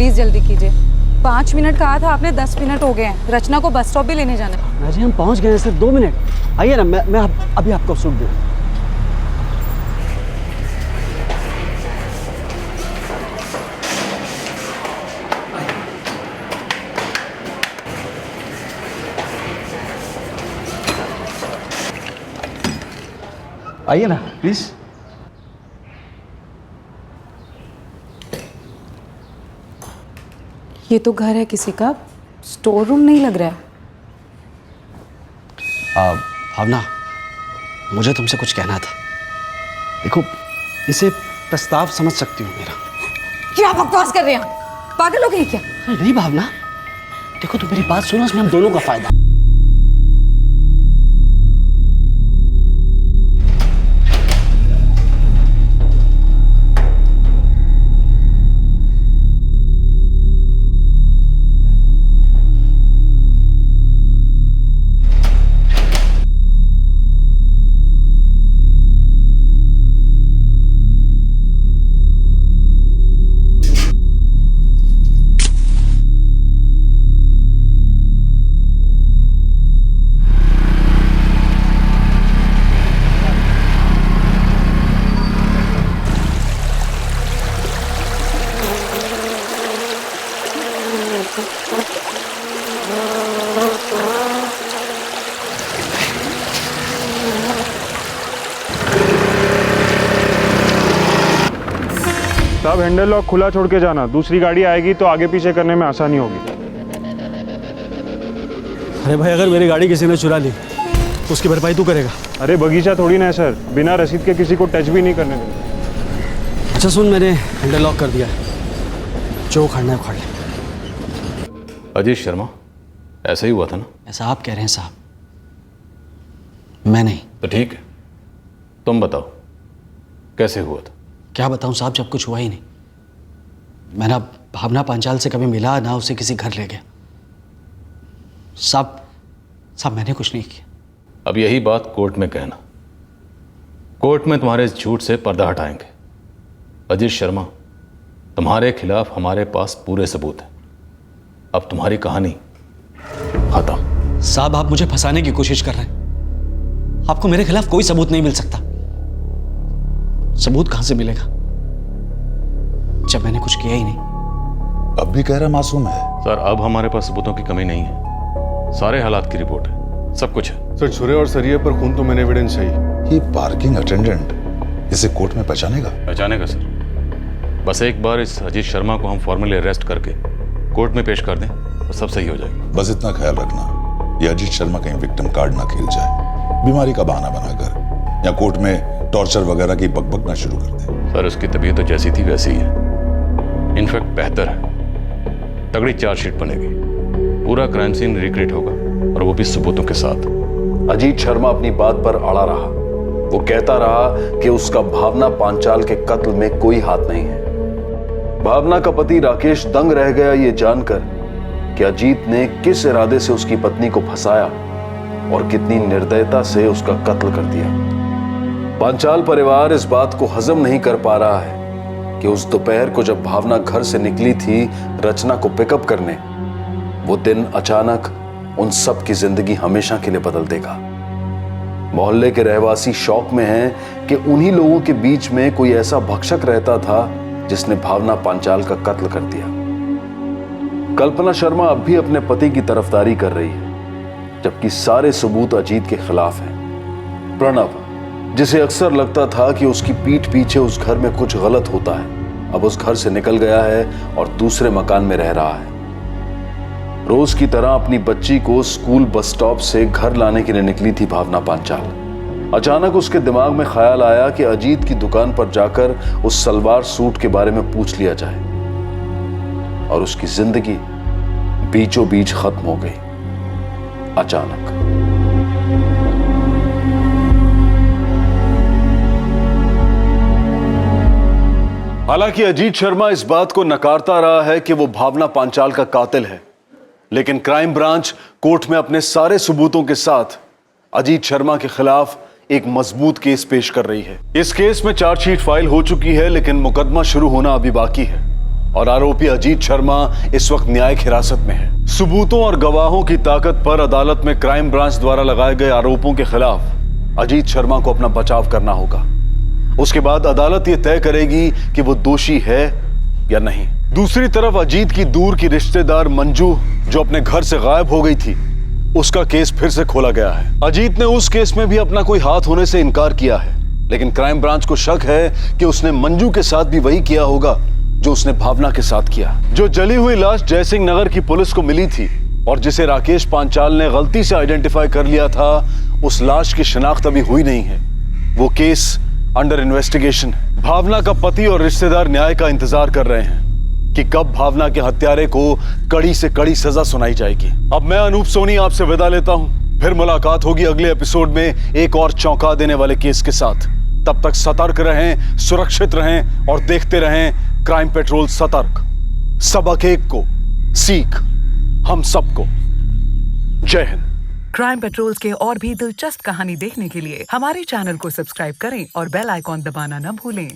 Speaker 5: प्लीज़ जल्दी कीजिए। 5 मिनट कहा था आपने, 10 मिनट हो गए हैं। रचना को बस स्टॉप भी लेने जाना है।
Speaker 18: भाजी हम पहुंच गए हैं, सिर्फ 2 मिनट। आइए ना, मैं अभी आपको सूट दूँ। आइए ना प्लीज।
Speaker 5: ये तो घर है किसी का, स्टोर रूम नहीं लग रहा है।
Speaker 18: भावना, मुझे तुमसे कुछ कहना था। देखो, इसे प्रस्ताव समझ सकती हूँ मेरा।
Speaker 5: क्या बकवास कर रहे हैं आप? पागल हो गई क्या?
Speaker 18: नहीं भावना, देखो तो मेरी बात सुनो, इसमें हम दोनों का फायदा।
Speaker 19: साहब हैंडल लॉक खुला छोड़ के जाना, दूसरी गाड़ी आएगी तो आगे पीछे करने में आसानी होगी।
Speaker 18: अरे भाई, अगर मेरी गाड़ी किसी ने चुरा ली तो उसकी भरपाई तू करेगा?
Speaker 19: अरे बगीचा थोड़ी ना है सर, बिना रसीद के किसी को टच भी नहीं करने देंगे।
Speaker 18: अच्छा सुन, मैंने हैंडल लॉक कर दिया है, जो उखाड़ना है उखाड़ ले।
Speaker 12: अजीत शर्मा, ऐसा ही हुआ था ना?
Speaker 18: ऐसा आप कह रहे हैं साहब, मैं नहीं।
Speaker 12: तो ठीक है, तुम बताओ कैसे हुआ था?
Speaker 18: क्या बताऊं साहब, जब कुछ हुआ ही नहीं। मैं ना भावना पांचाल से कभी मिला ना उसे किसी घर ले गया। साहब मैंने कुछ नहीं किया।
Speaker 12: अब यही बात कोर्ट में कहना, कोर्ट में तुम्हारे इस झूठ से पर्दा हटाएंगे। अजीत शर्मा, तुम्हारे खिलाफ हमारे पास पूरे सबूत हैं। अब तुम्हारी कहानी खत्म।
Speaker 18: साहब आप मुझे फंसाने की कोशिश कर रहे हैं। आपको मेरे खिलाफ कोई सबूत नहीं मिल सकता। सबूत कहां से मिलेगा जब मैंने कुछ किया ही नहीं?
Speaker 20: अब भी कह रहा मासूम है।
Speaker 12: सर, अब हमारे पास सबूतों की कमी नहीं है, सारे हालात की रिपोर्ट है, सब कुछ है।
Speaker 1: सर, छुरे और सरिये पर खून तो मैंने एविडेंस चाहिए।
Speaker 20: ये पार्किंग अटेंडेंट इसे कोर्ट में पहचानेगा?
Speaker 12: पहचानेगा सर, बस एक बार इस अजीत शर्मा को हम फॉर्मली अरेस्ट करके कोर्ट में पेश कर दें तो सब सही हो जाएगा।
Speaker 20: बस इतना ख्याल रखना, ये अजीत शर्मा कहीं विक्टिम कार्ड ना खेल जाए, बीमारी का बहाना बनाकर या कोर्ट में टॉर्चर वगैरह की बकबक ना शुरू कर दे।
Speaker 12: सर, उसकी तबीयत तो जैसी थी वैसी ही है, इनफैक्ट बेहतर है। तगड़ी चार्जशीट बनेगी, पूरा क्राइम सीन रिक्रिएट होगा, और वो भी सबूतों के साथ।
Speaker 7: अजीत शर्मा अपनी बात पर अड़ा रहा। वो कहता रहा कि उसका भावना पांचाल के कत्ल में कोई हाथ नहीं है। भावना का पति राकेश दंग रह गया ये जानकर कि अजीत ने किस इरादे से उसकी पत्नी को फंसाया और कितनी निर्दयता से उसका कत्ल कर दिया। पांचाल परिवार इस बात को हजम नहीं कर पा रहा है कि उस दोपहर को जब भावना घर से निकली थी रचना को पिकअप करने, वो दिन अचानक उन सब की जिंदगी हमेशा के लिए बदल देगा। मोहल्ले के रहवासी शौक में हैं कि उन्हीं लोगों के बीच में कोई ऐसा भक्षक रहता था जिसने भावना पांचाल का कत्ल कर दिया। कल्पना शर्मा अब भी अपने पति की तरफदारी कर रही है, जबकि सारे सबूत अजीत के खिलाफ हैं। प्रणव, जिसे अक्सर लगता था कि उसकी पीठ पीछे उस घर में कुछ गलत होता है, अब उस घर से निकल गया है और दूसरे मकान में रह रहा है। रोज की तरह अपनी बच्ची को स्कूल बस स्टॉप से घर लाने के लिए निकली थी भावना पांचाल। अचानक उसके दिमाग में ख्याल आया कि अजीत की दुकान पर जाकर उस सलवार सूट के बारे में पूछ लिया जाए, और उसकी जिंदगी बीचों बीच खत्म हो गई अचानक। हालांकि अजीत शर्मा इस बात को नकारता रहा है कि वो भावना पांचाल का कातिल है, लेकिन क्राइम ब्रांच कोर्ट में अपने सारे सबूतों के साथ अजीत शर्मा के खिलाफ एक मजबूत केस पेश कर रही है। इस केस में चार्जशीट फाइल हो चुकी है, लेकिन मुकदमा शुरू होना अभी बाकी है। और आरोपी अजीत शर्मा इस वक्त न्यायिक हिरासत में है। सबूतों और गवाहों की ताकत पर अदालत में क्राइम ब्रांच द्वारा लगाए गए आरोपों के खिलाफ अजीत शर्मा को अपना बचाव करना होगा। उसके बाद अदालत ये तय करेगी कि वो दोषी है या नहीं। दूसरी तरफ अजीत की दूर की रिश्तेदार मंजू, जो अपने घर से गायब हो गई थी, उसका केस फिर से खोला गया है। अजीत ने उस केस में भी अपना कोई हाथ होने से इनकार किया है, लेकिन क्राइम ब्रांच को शक है कि उसने मंजू के साथ भी वही किया होगा जो उसने भावना के साथ किया। जो जली हुई लाश जयसिंह नगर की पुलिस को मिली थी और जिसे राकेश पांचाल ने गलती से आइडेंटिफाई कर लिया था, उस लाश की शिनाख्त अभी हुई नहीं है। वो केस अंडर इन्वेस्टिगेशन है। भावना का पति और रिश्तेदार न्याय का इंतजार कर रहे हैं कि कब भावना के हत्यारे को कड़ी से कड़ी सजा सुनाई जाएगी। अब मैं अनूप सोनी आपसे विदा लेता हूं। फिर मुलाकात होगी अगले एपिसोड में एक और चौंका देने वाले केस के साथ। तब तक सतर्क रहें, सुरक्षित रहें और देखते रहें क्राइम पेट्रोल सतर्क। सबक एक को, सीख हम सबको। जय हिंद।
Speaker 11: क्राइम पेट्रोल्स के और भी दिलचस्प कहानी देखने के लिए हमारे चैनल को सब्सक्राइब करें और बेल आइकॉन दबाना न भूलें।